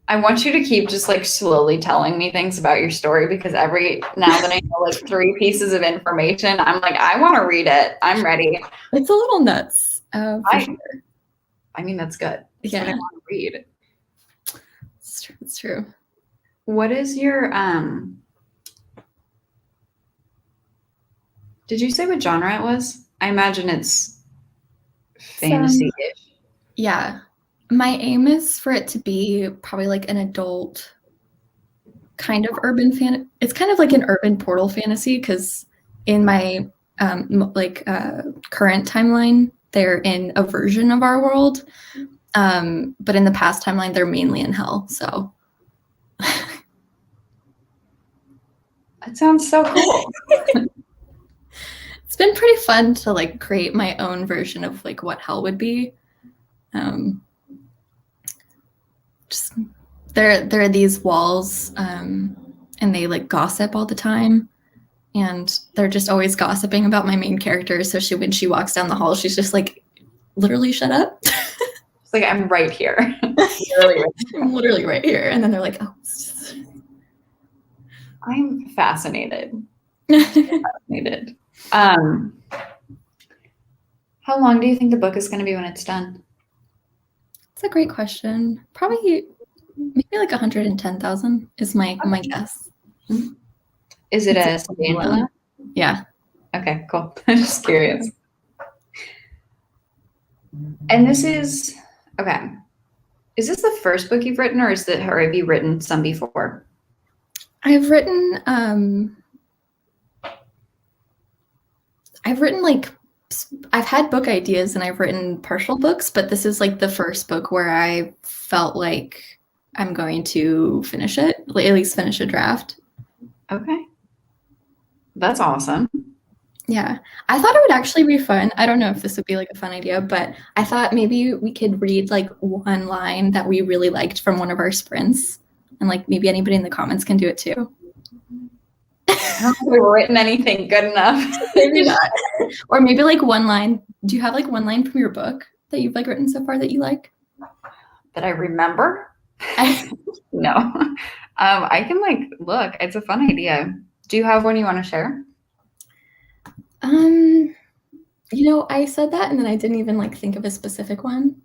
[SPEAKER 1] I want you to keep just like slowly telling me things about your story because every now that I know like 3 pieces of information, I'm like, I want to read it. I'm ready.
[SPEAKER 2] It's a little nuts. For sure.
[SPEAKER 1] I mean, that's good. That's what I want to read.
[SPEAKER 2] It's true.
[SPEAKER 1] What is your did you say what genre it was? I imagine it's fantasy-ish.
[SPEAKER 2] Yeah. My aim is for it to be probably like an adult kind of urban fan. It's kind of like an urban portal fantasy because in my current timeline, they're in a version of our world. But in the past timeline, they're mainly in hell. So
[SPEAKER 1] that sounds so cool.
[SPEAKER 2] It's been pretty fun to like create my own version of like what hell would be. Just there are these walls, and they like gossip all the time, and they're just always gossiping about my main character. So when she walks down the hall, she's just like, literally shut up.
[SPEAKER 1] It's like, I'm right here.
[SPEAKER 2] I'm literally right here. And then they're like, oh.
[SPEAKER 1] I'm fascinated. How long do you think the book is going to be when it's done?
[SPEAKER 2] It's a great question. Probably maybe like 110,000 is my guess.
[SPEAKER 1] Is it a standalone?
[SPEAKER 2] Yeah.
[SPEAKER 1] Okay, cool. I'm just curious. And this is, okay. Is this the first book you've written, or have you written some before?
[SPEAKER 2] I've written like, I've had book ideas and I've written partial books, but this is like the first book where I felt like I'm going to finish it, at least finish a draft.
[SPEAKER 1] Okay. That's awesome.
[SPEAKER 2] Yeah. I thought it would actually be fun. I don't know if this would be like a fun idea, but I thought maybe we could read like one line that we really liked from one of our sprints, and like maybe anybody in the comments can do it too.
[SPEAKER 1] I don't think we've written anything good enough.
[SPEAKER 2] Maybe not. Or maybe like one line. Do you have like one line from your book that you've like written so far that you like?
[SPEAKER 1] That I remember? No. I can like look. It's a fun idea. Do you have one you want to share?
[SPEAKER 2] You know, I said that and then I didn't even like think of a specific one.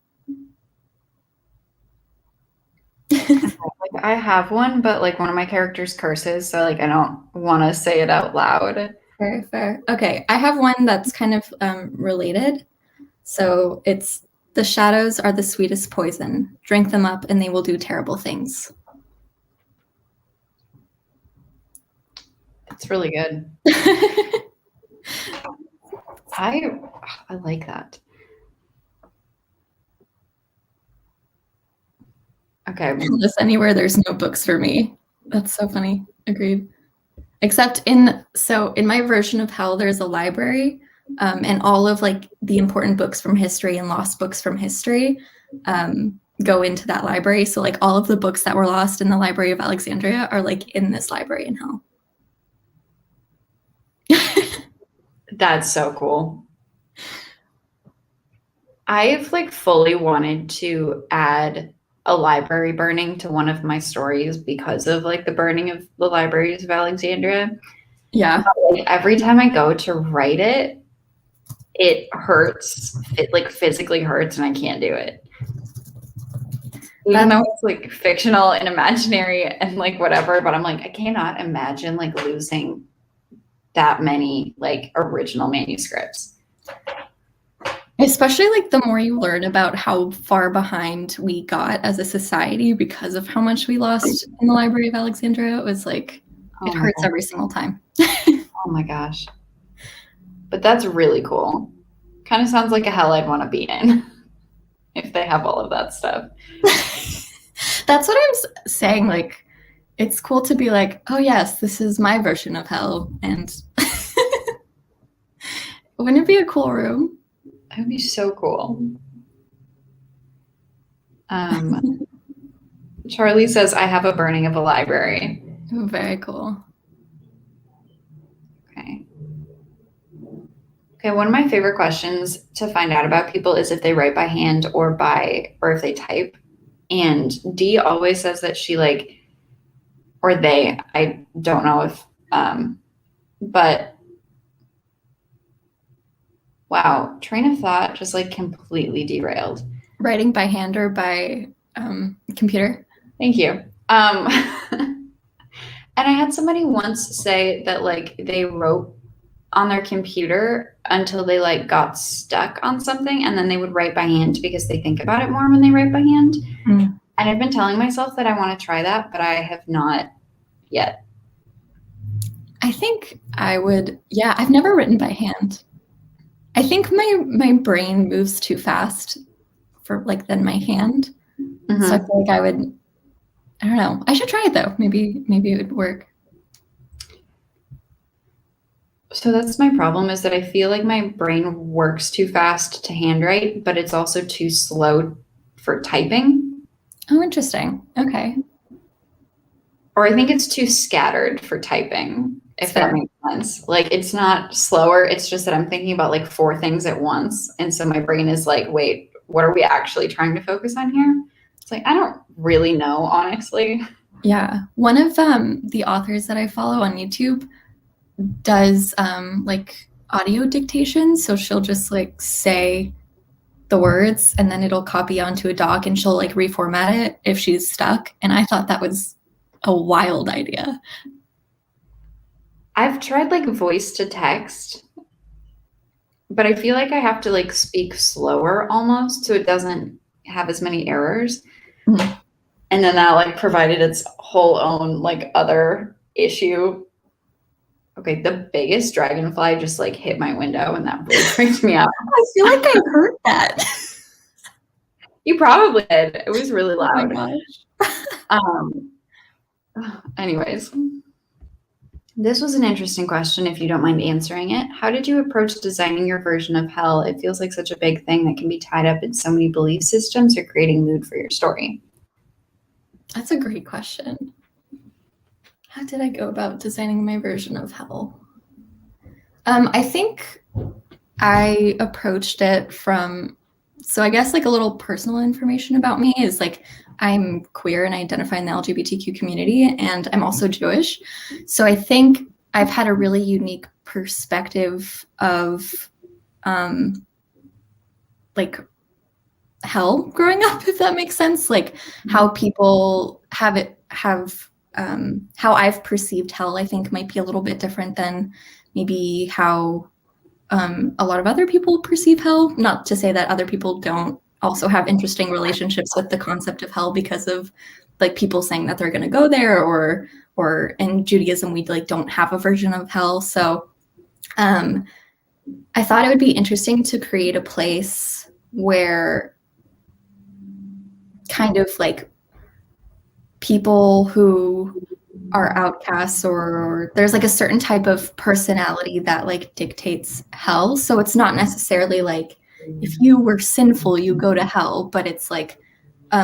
[SPEAKER 1] Like, I have one, but like one of my characters curses, so like I don't want to say it out loud.
[SPEAKER 2] Fair. Okay, I have one that's kind of related. So it's, the shadows are the sweetest poison. Drink them up and they will do terrible things.
[SPEAKER 1] It's really good. I like that. Okay.
[SPEAKER 2] Unless anywhere there's no books for me. That's so funny. Agreed. Except in my version of Hell, there's a library, and all of like the important books from history and lost books from history go into that library. So like all of the books that were lost in the Library of Alexandria are like in this library in Hell.
[SPEAKER 1] That's so cool. I've like fully wanted to add a library burning to one of my stories because of like the burning of the libraries of Alexandria.
[SPEAKER 2] Yeah.
[SPEAKER 1] Like, every time I go to write it, it hurts. It like physically hurts and I can't do it. Even though it's like fictional and imaginary and like whatever, but I'm like, I cannot imagine like losing that many like original manuscripts.
[SPEAKER 2] Especially like the more you learn about how far behind we got as a society because of how much we lost in the Library of Alexandria, it was like, it hurts every single time.
[SPEAKER 1] Oh my gosh. But that's really cool. Kind of sounds like a hell I'd want to be in if they have all of that stuff.
[SPEAKER 2] That's what I'm saying. Like, it's cool to be like, oh yes, this is my version of hell. And wouldn't it be a cool room?
[SPEAKER 1] That would be so cool. Charlie says, I have a burning of a library.
[SPEAKER 2] Oh, very cool.
[SPEAKER 1] Okay, one of my favorite questions to find out about people is if they write by hand or if they type. And Dee always says that she like, or they, I don't know if, but wow, train of thought just like completely derailed.
[SPEAKER 2] Writing by hand or by computer?
[SPEAKER 1] Thank you. And I had somebody once say that like they wrote on their computer until they like got stuck on something and then they would write by hand because they think about it more when they write by hand. And I've been telling myself that I want to try that, but I have not yet.
[SPEAKER 2] I think I would, yeah, I've never written by hand. I think my brain moves too fast for like than my hand. So I feel like I don't know. I should try it though. Maybe it would work.
[SPEAKER 1] So that's my problem, is that I feel like my brain works too fast to handwrite, but it's also too slow for typing.
[SPEAKER 2] Oh, interesting. Okay.
[SPEAKER 1] Or I think it's too scattered for typing, if that makes sense. Like it's not slower. It's just that I'm thinking about like 4 things at once. And so my brain is like, wait, what are we actually trying to focus on here? It's like, I don't really know, honestly.
[SPEAKER 2] Yeah. One of the authors that I follow on YouTube does like audio dictation. So she'll just like say the words and then it'll copy onto a doc and she'll like reformat it if she's stuck. And I thought that was a wild idea.
[SPEAKER 1] I've tried like voice to text, but I feel like I have to like speak slower almost so it doesn't have as many errors.
[SPEAKER 2] Mm-hmm.
[SPEAKER 1] And then that like provided its whole own like other issue. Okay, the biggest dragonfly just like hit my window and that really freaked me out.
[SPEAKER 2] I feel like I heard that.
[SPEAKER 1] You probably did. It was really loud.
[SPEAKER 2] Oh my gosh.
[SPEAKER 1] Anyways, this was an interesting question if you don't mind answering it. How did you approach designing your version of hell? It feels like such a big thing that can be tied up in so many belief systems or creating mood for your story.
[SPEAKER 2] That's a great question. How did I go about designing my version of hell? I think I approached it from, so I guess like a little personal information about me is like I'm queer and I identify in the LGBTQ community, and I'm also Jewish. So I think I've had a really unique perspective of like hell growing up, if that makes sense. Like how people have how I've perceived hell, I think might be a little bit different than maybe how a lot of other people perceive hell. Not to say that other people don't also have interesting relationships with the concept of hell because of like people saying that they're going to go there, or in Judaism we like don't have a version of hell. So I thought it would be interesting to create a place where kind of like people who are outcasts or there's like a certain type of personality that like dictates hell. So it's not necessarily like if you were sinful you go to hell, but it's like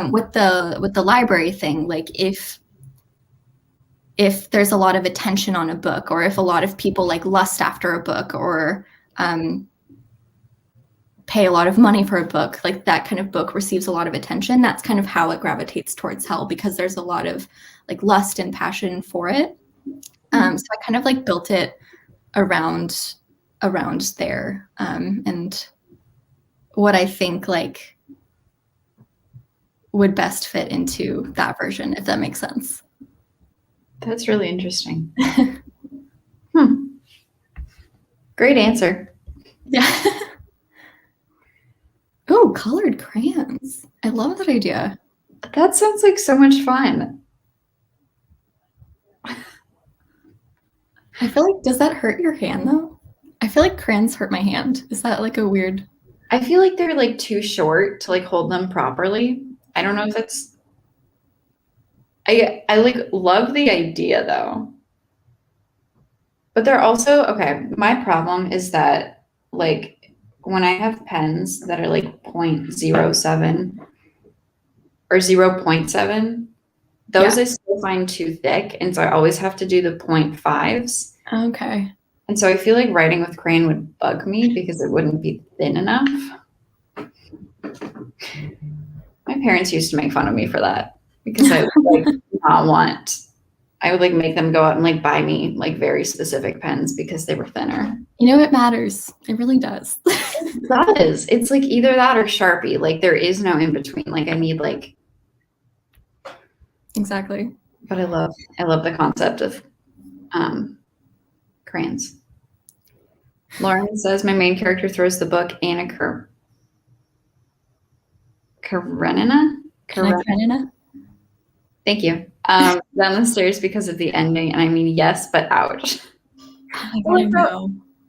[SPEAKER 2] with the library thing, like if there's a lot of attention on a book, or if a lot of people like lust after a book, or pay a lot of money for a book, like that kind of book receives a lot of attention, that's kind of how it gravitates towards hell, because there's a lot of like lust and passion for it. So I kind of like built it around there, and what I think like would best fit into that version, if that makes sense.
[SPEAKER 1] That's really interesting. Great answer.
[SPEAKER 2] Yeah. Oh, colored crayons. I love that idea.
[SPEAKER 1] That sounds like so much fun.
[SPEAKER 2] I feel like, does that hurt your hand though? I feel like crayons hurt my hand. Is that like a weird?
[SPEAKER 1] I feel like they're like too short to like hold them properly. I don't know if that's, I like love the idea though. But they're also, okay, my problem is that like when I have pens that are like 0.07 or 0.7, those I still find too thick. And so I always have to do the 0.5s.
[SPEAKER 2] Okay.
[SPEAKER 1] And so I feel like writing with crayon would bug me because it wouldn't be thin enough. My parents used to make fun of me for that because I would like not want, I would like make them go out and like buy me like very specific pens because they were thinner.
[SPEAKER 2] You know, it matters. It really does.
[SPEAKER 1] It does. It's like either that or Sharpie. Like there is no in between. Like I need like.
[SPEAKER 2] Exactly.
[SPEAKER 1] But I love the concept of crayons. Lauren says my main character throws the book Anna Karenina. Thank you. Down the stairs because of the ending, and I mean yes, but ouch.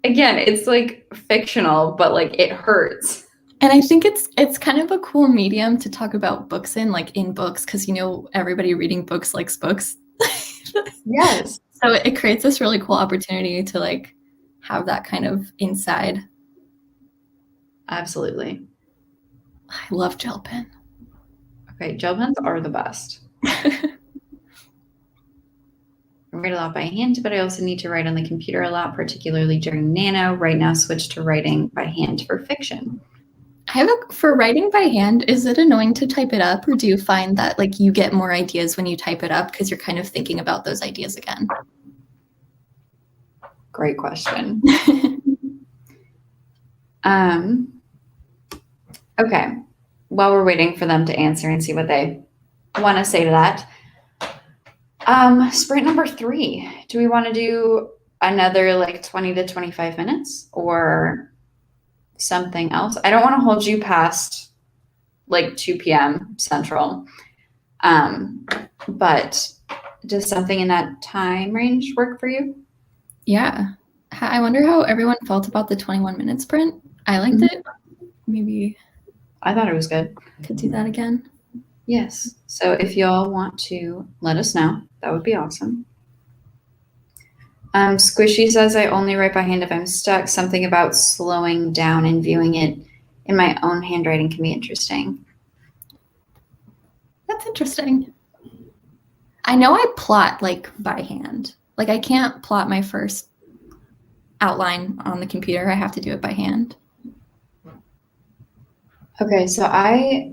[SPEAKER 1] Again, it's like fictional, but like it hurts.
[SPEAKER 2] And I think it's kind of a cool medium to talk about books in books, because you know everybody reading books likes books.
[SPEAKER 1] Yes.
[SPEAKER 2] So it creates this really cool opportunity to like have that kind of inside.
[SPEAKER 1] Absolutely.
[SPEAKER 2] I love gel pen.
[SPEAKER 1] Okay, gel pens are the best. I write a lot by hand, but I also need to write on the computer a lot, particularly during Nano. Right now, switch to writing by hand for fiction.
[SPEAKER 2] For writing by hand, is it annoying to type it up, or do you find that like you get more ideas when you type it up because you're kind of thinking about those ideas again?
[SPEAKER 1] Great question. Okay. While we're waiting for them to answer and see what they want to say to that. Sprint number 3. Do we want to do another like 20 to 25 minutes or something else? I don't want to hold you past like 2 p.m. Central. But does something in that time range work for you?
[SPEAKER 2] Yeah. I wonder how everyone felt about the 21-minute sprint. I liked it. Maybe
[SPEAKER 1] I thought it was good.
[SPEAKER 2] Could do that again.
[SPEAKER 1] Yes. So if y'all want to let us know, that would be awesome. Squishy says, I only write by hand if I'm stuck. Something about slowing down and viewing it in my own handwriting can be interesting.
[SPEAKER 2] That's interesting. I know I plot like by hand. Like I can't plot my first outline on the computer. I have to do it by hand.
[SPEAKER 1] Okay, so I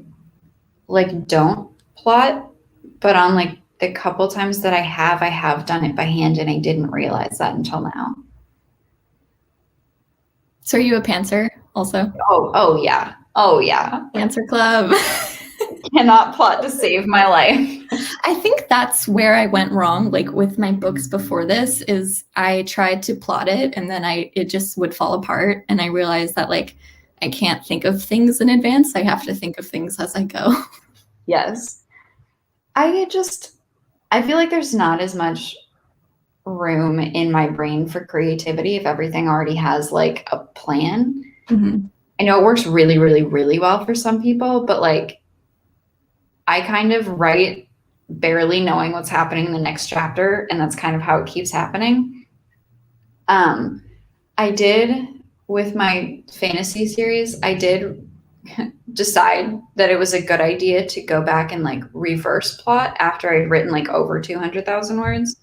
[SPEAKER 1] like don't plot, but on like the couple times that I have done it by hand and I didn't realize that until now.
[SPEAKER 2] So are you a pantser also?
[SPEAKER 1] Oh yeah. Oh yeah.
[SPEAKER 2] Pantser club.
[SPEAKER 1] Cannot plot to save my life.
[SPEAKER 2] I think that's where I went wrong. Like with my books before this is I tried to plot it and then it just would fall apart. And I realized that like, I can't think of things in advance. I have to think of things as I go.
[SPEAKER 1] Yes. I feel like there's not as much room in my brain for creativity if everything already has like a plan.
[SPEAKER 2] Mm-hmm.
[SPEAKER 1] I know it works really, really, really well for some people, but like I kind of write barely knowing what's happening in the next chapter, and that's kind of how it keeps happening. I did with my fantasy series, I did decide that it was a good idea to go back and like reverse plot after I'd written like over 200,000 words.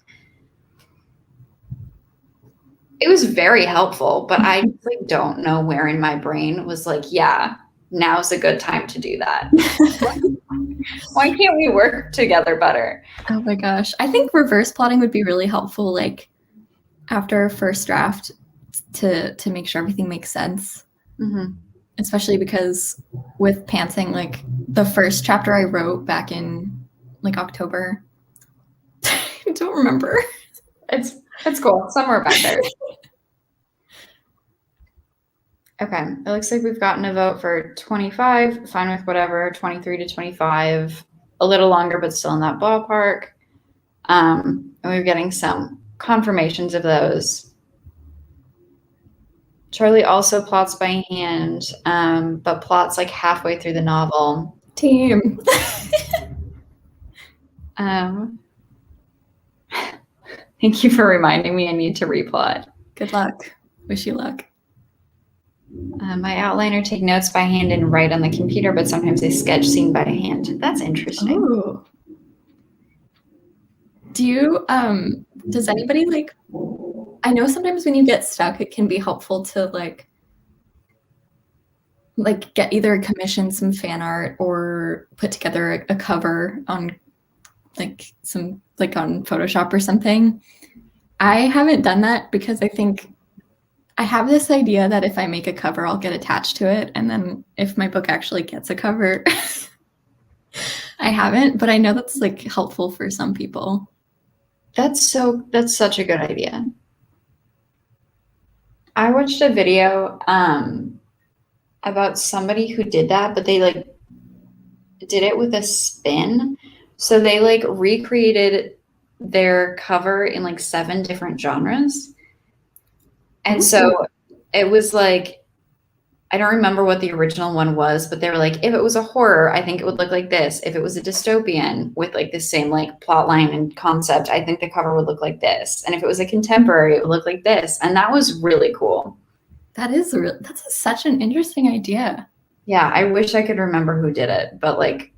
[SPEAKER 1] It was very helpful, but I like don't know where in my brain was like, yeah, now's a good time to do that. Why can't we work together better?
[SPEAKER 2] Oh my gosh. I think reverse plotting would be really helpful, like after a first draft to make sure everything makes sense.
[SPEAKER 1] Mm-hmm.
[SPEAKER 2] Especially because with pantsing, like the first chapter I wrote back in like October. I don't remember.
[SPEAKER 1] It's cool. Somewhere back there. Okay. It looks like we've gotten a vote for 25. Fine with whatever. 23 to 25. A little longer, but still in that ballpark. And we're getting some confirmations of those. Charlie also plots by hand, but plots like halfway through the novel.
[SPEAKER 2] Team.
[SPEAKER 1] Thank you for reminding me I need to replot.
[SPEAKER 2] Good luck. Wish you luck.
[SPEAKER 1] My outliner take notes by hand and write on the computer, but sometimes they sketch scene by hand. That's interesting.
[SPEAKER 2] Ooh. Do you, does anybody like, I know sometimes when you get stuck, it can be helpful to like get either commission some fan art or put together a cover on like some, like on Photoshop or something. I haven't done that because I think I have this idea that if I make a cover, I'll get attached to it. And then if my book actually gets a cover, I haven't, but I know that's like helpful for some people. That's
[SPEAKER 1] such a good idea. I watched a video about somebody who did that, but they like did it with a spin. So they like recreated their cover in like 7 different genres. And so it was like, I don't remember what the original one was, but they were like, if it was a horror, I think it would look like this. If it was a dystopian with like the same like plot line and concept, I think the cover would look like this. And if it was a contemporary, it would look like this. And that was really cool.
[SPEAKER 2] That's such an interesting idea.
[SPEAKER 1] Yeah, I wish I could remember who did it, but like,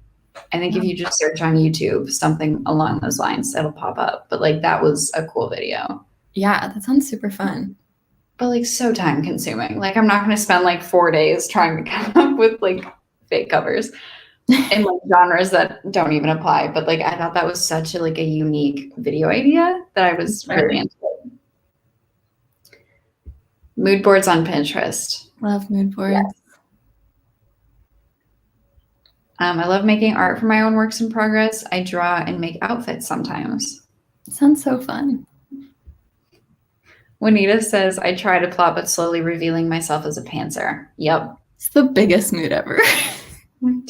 [SPEAKER 1] I think if you just search on YouTube, something along those lines, it'll pop up. But like, that was a cool video.
[SPEAKER 2] Yeah, that sounds super fun.
[SPEAKER 1] But like so time consuming. Like I'm not going to spend like 4 days trying to come up with like fake covers in like genres that don't even apply. But like I thought that was such a like a unique video idea that I was really into it. Mood boards on Pinterest.
[SPEAKER 2] Love mood boards.
[SPEAKER 1] Yes. I love making art for my own works in progress. I draw and make outfits sometimes.
[SPEAKER 2] Sounds so fun.
[SPEAKER 1] Juanita says, I try to plot, but slowly revealing myself as a pantser. Yep.
[SPEAKER 2] It's the biggest mood ever.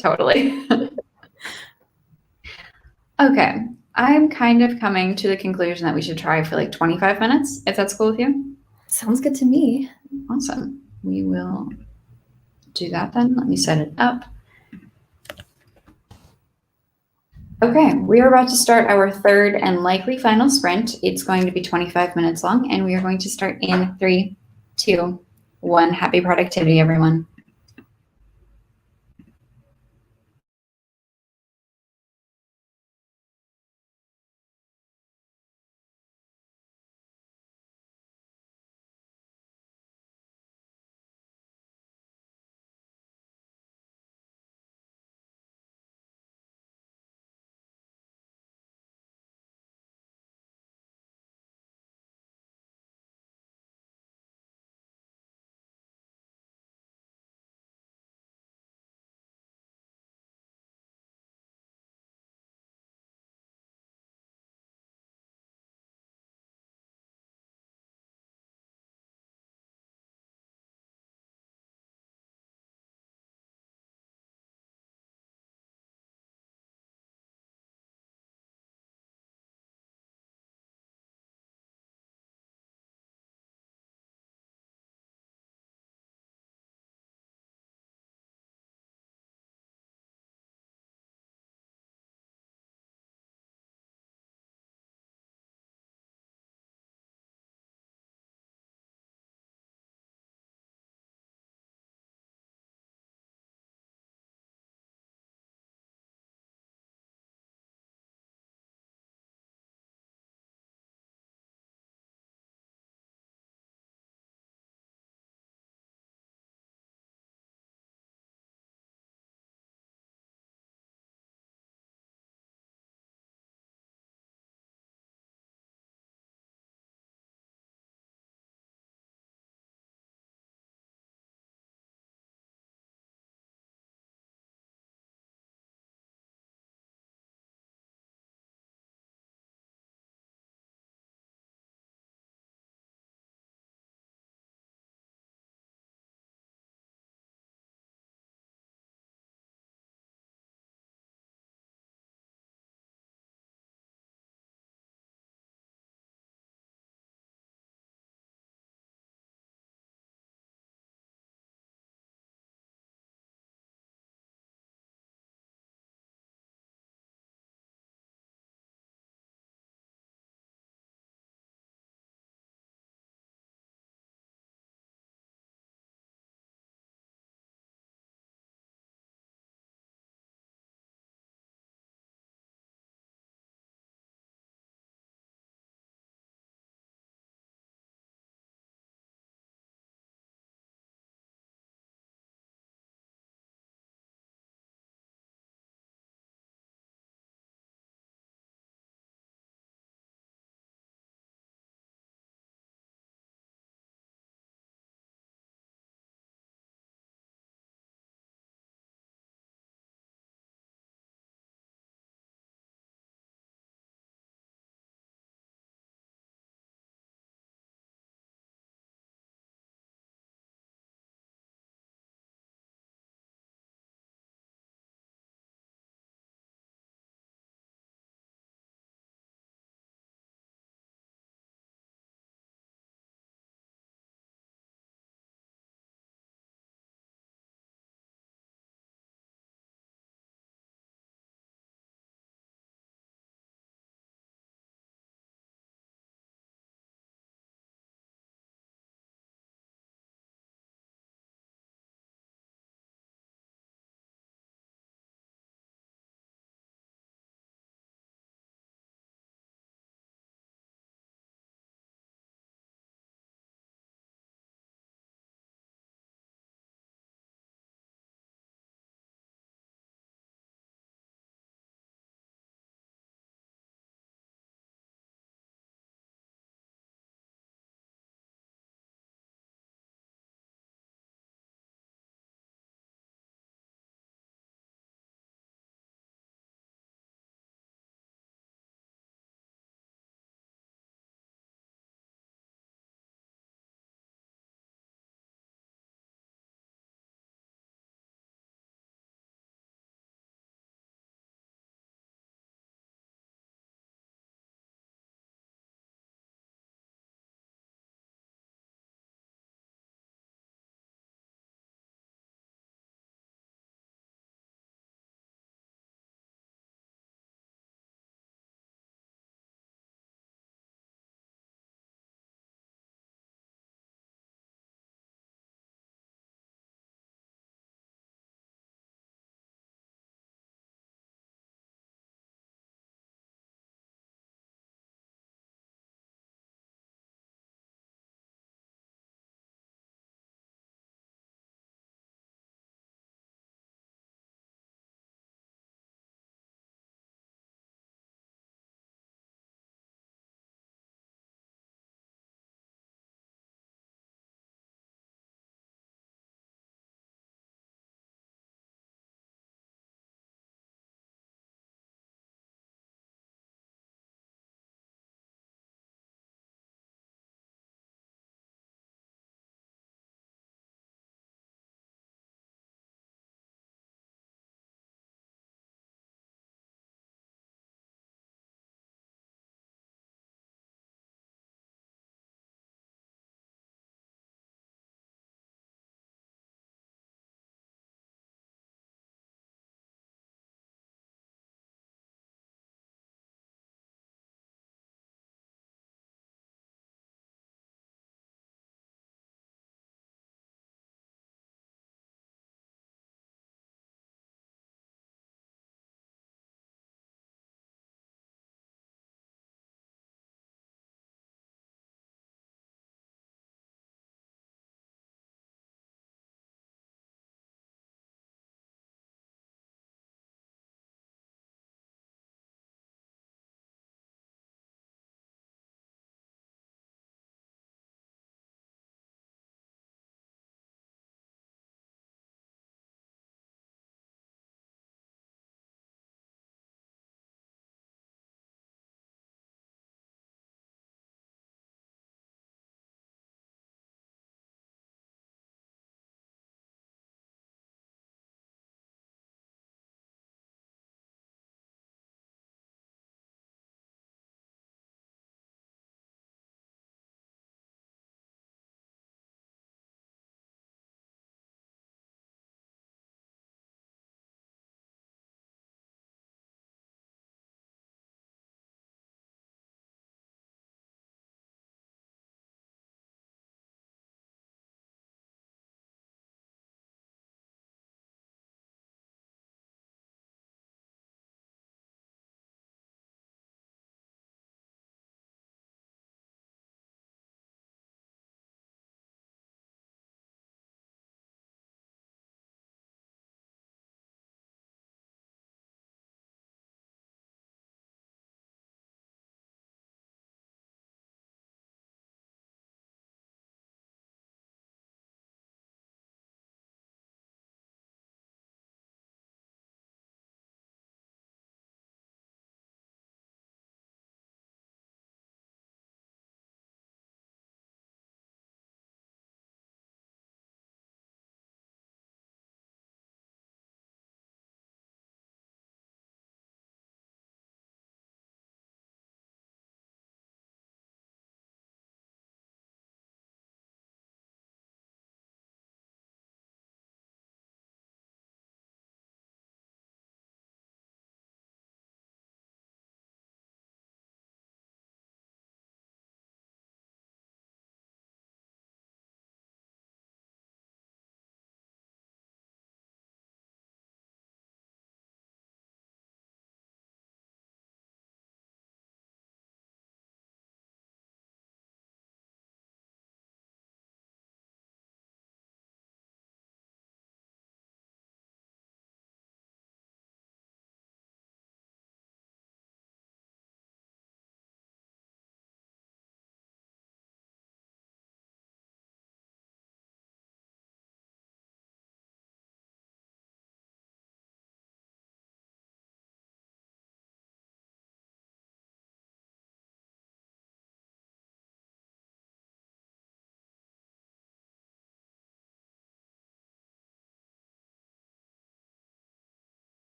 [SPEAKER 1] Totally. Okay. I'm kind of coming to the conclusion that we should try for like 25 minutes, if that's cool with you.
[SPEAKER 2] Sounds good to me.
[SPEAKER 1] Awesome. We will do that then. Let me set it up. Okay, we are about to start our third and likely final sprint. It's going to be 25 minutes long, and we are going to start in 3, 2, 1. Happy productivity, everyone.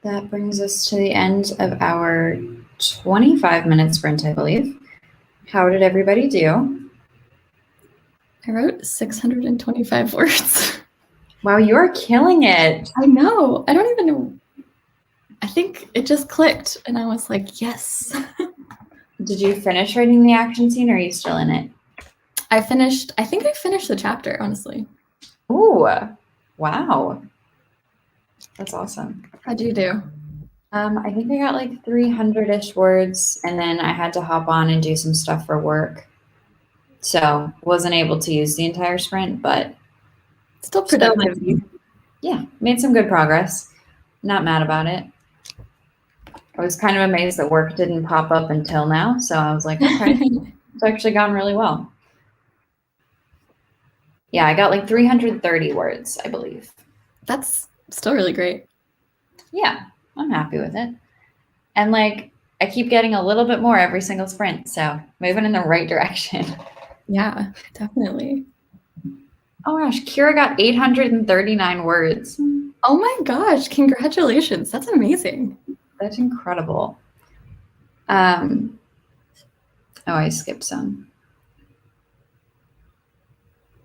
[SPEAKER 1] That brings us to the end of our 25-minute sprint, I believe. How did everybody do?
[SPEAKER 2] I wrote 625 words.
[SPEAKER 1] Wow, you are killing it.
[SPEAKER 2] I know. I don't even know. I think it just clicked and I was like, yes.
[SPEAKER 1] Did you finish writing the action scene or are you still in it?
[SPEAKER 2] I think I finished the chapter, honestly.
[SPEAKER 1] Ooh, wow. That's awesome.
[SPEAKER 2] How'd you do?
[SPEAKER 1] I think I got like 300-ish words, and then I had to hop on and do some stuff for work. So wasn't able to use the entire sprint, but
[SPEAKER 2] Still productive.
[SPEAKER 1] Yeah, made some good progress. Not mad about it. I was kind of amazed that work didn't pop up until now, so I was like, okay, it's actually gone really well. Yeah, I got like 330 words, I believe.
[SPEAKER 2] That's still really great.
[SPEAKER 1] Yeah, I'm happy with it. And like, I keep getting a little bit more every single sprint, so moving in the right direction.
[SPEAKER 2] Yeah, definitely.
[SPEAKER 1] Oh my gosh, Kira got 839 words.
[SPEAKER 2] Oh my gosh, congratulations. That's amazing.
[SPEAKER 1] That's incredible. Oh, I skipped some.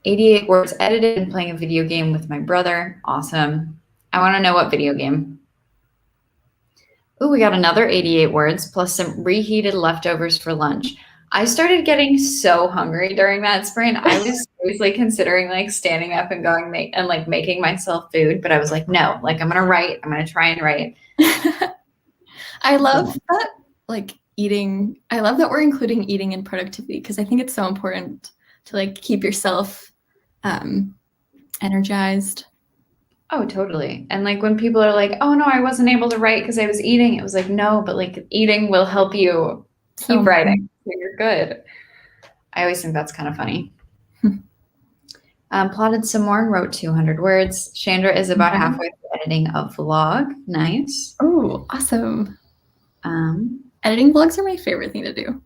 [SPEAKER 1] 88 words edited and playing a video game with my brother. Awesome. I want to know what video game. Ooh, we got another 88 words plus some reheated leftovers for lunch. I started getting so hungry during that sprint. I was seriously considering like standing up and going making myself food, but I was like, no, like I'm gonna try and write.
[SPEAKER 2] I love that, like eating. I love that we're including eating in productivity because I think it's so important to like keep yourself energized.
[SPEAKER 1] Oh, totally. And like when people are like, oh no, I wasn't able to write because I was eating, it was like, no, but like eating will help you keep writing. So you're good. I always think that's kind of funny. Plotted some more and wrote 200 words. Chandra is about halfway through editing a vlog. Nice.
[SPEAKER 2] Oh, awesome. Editing vlogs are my favorite thing to do.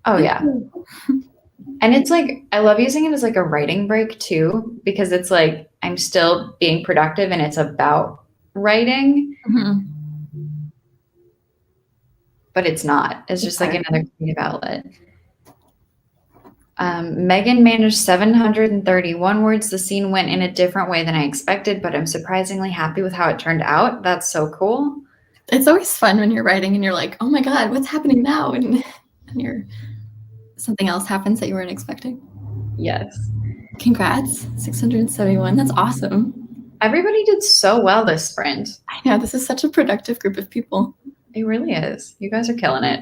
[SPEAKER 1] Oh yeah. And it's like, I love using it as like a writing break too, because it's like, I'm still being productive and it's about writing, but it's not. It's just like another creative outlet. Megan managed 731 words. The scene went in a different way than I expected, but I'm surprisingly happy with how it turned out. That's so cool.
[SPEAKER 2] It's always fun when you're writing and you're like, oh my God, what's happening now? And something else happens that you weren't expecting.
[SPEAKER 1] Yes.
[SPEAKER 2] Congrats, 671. That's awesome.
[SPEAKER 1] Everybody did so well this sprint.
[SPEAKER 2] I know, this is such a productive group of people.
[SPEAKER 1] It really is. You guys are killing it.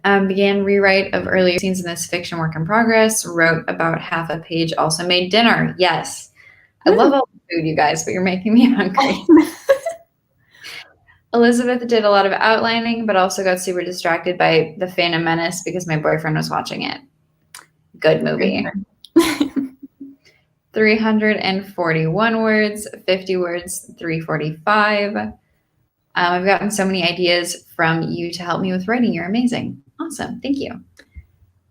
[SPEAKER 1] Began rewrite of earlier scenes in this fiction work in progress. Wrote about half a page. Also made dinner. Yes. I love all the food, you guys, but you're making me hungry. Elizabeth did a lot of outlining, but also got super distracted by The Phantom Menace because my boyfriend was watching it. Good movie. 341 words, 50 words, 345. I've gotten so many ideas from you to help me with writing. You're amazing. Awesome. Thank you.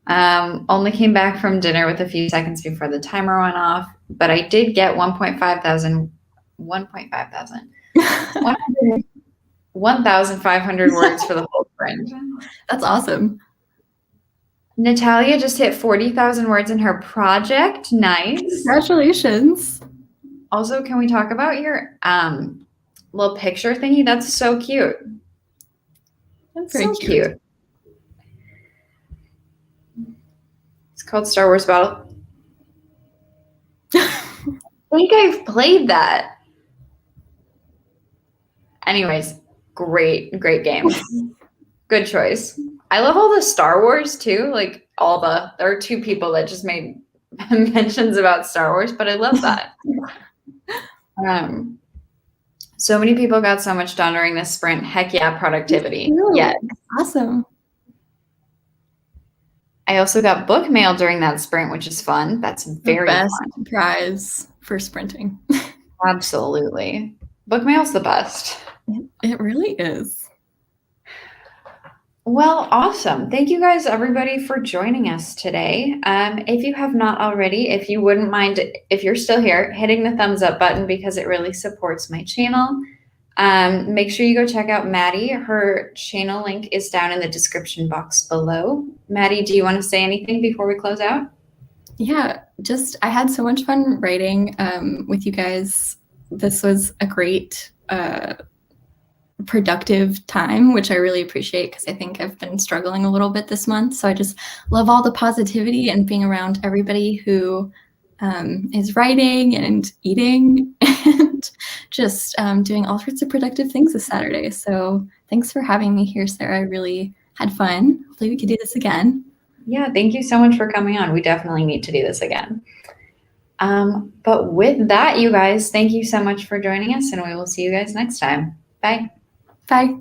[SPEAKER 1] Only came back from dinner with a few seconds before the timer went off, but I did get 1,500 words for the whole sprint.
[SPEAKER 2] That's awesome.
[SPEAKER 1] Natalia just hit 40,000 words in her project. Nice.
[SPEAKER 2] Congratulations.
[SPEAKER 1] Also, can we talk about your little picture thingy? That's so cute. That's so cute. It's called Star Wars Battle. I think I've played that. Anyways, great game. Good choice. I love all the Star Wars too. Like there are two people that just made mentions about Star Wars, but I love that. So many people got so much done during this sprint. Heck yeah, productivity. Yeah.
[SPEAKER 2] Awesome.
[SPEAKER 1] I also got book mail during that sprint, which is fun. That's very fun.
[SPEAKER 2] Prize for sprinting.
[SPEAKER 1] Absolutely. Book mail's the best.
[SPEAKER 2] It really is.
[SPEAKER 1] Well, awesome. Thank you guys, everybody, for joining us today. If you have not already, if you wouldn't mind, if you're still here, hitting the thumbs up button because it really supports my channel. Make sure you go check out Maddie. Her channel link is down in the description box below. Maddie, do you want to say anything before we close out?
[SPEAKER 2] Yeah, I had so much fun writing with you guys. This was a great productive time, which I really appreciate because I think I've been struggling a little bit this month. So I just love all the positivity and being around everybody who is writing and eating and just doing all sorts of productive things this Saturday. So thanks for having me here, Sarah. I really had fun. Hopefully we could do this again.
[SPEAKER 1] Yeah, thank you so much for coming on. We definitely need to do this again. But with that, you guys, thank you so much for joining us, and we will see you guys next time. Bye.
[SPEAKER 2] Bye.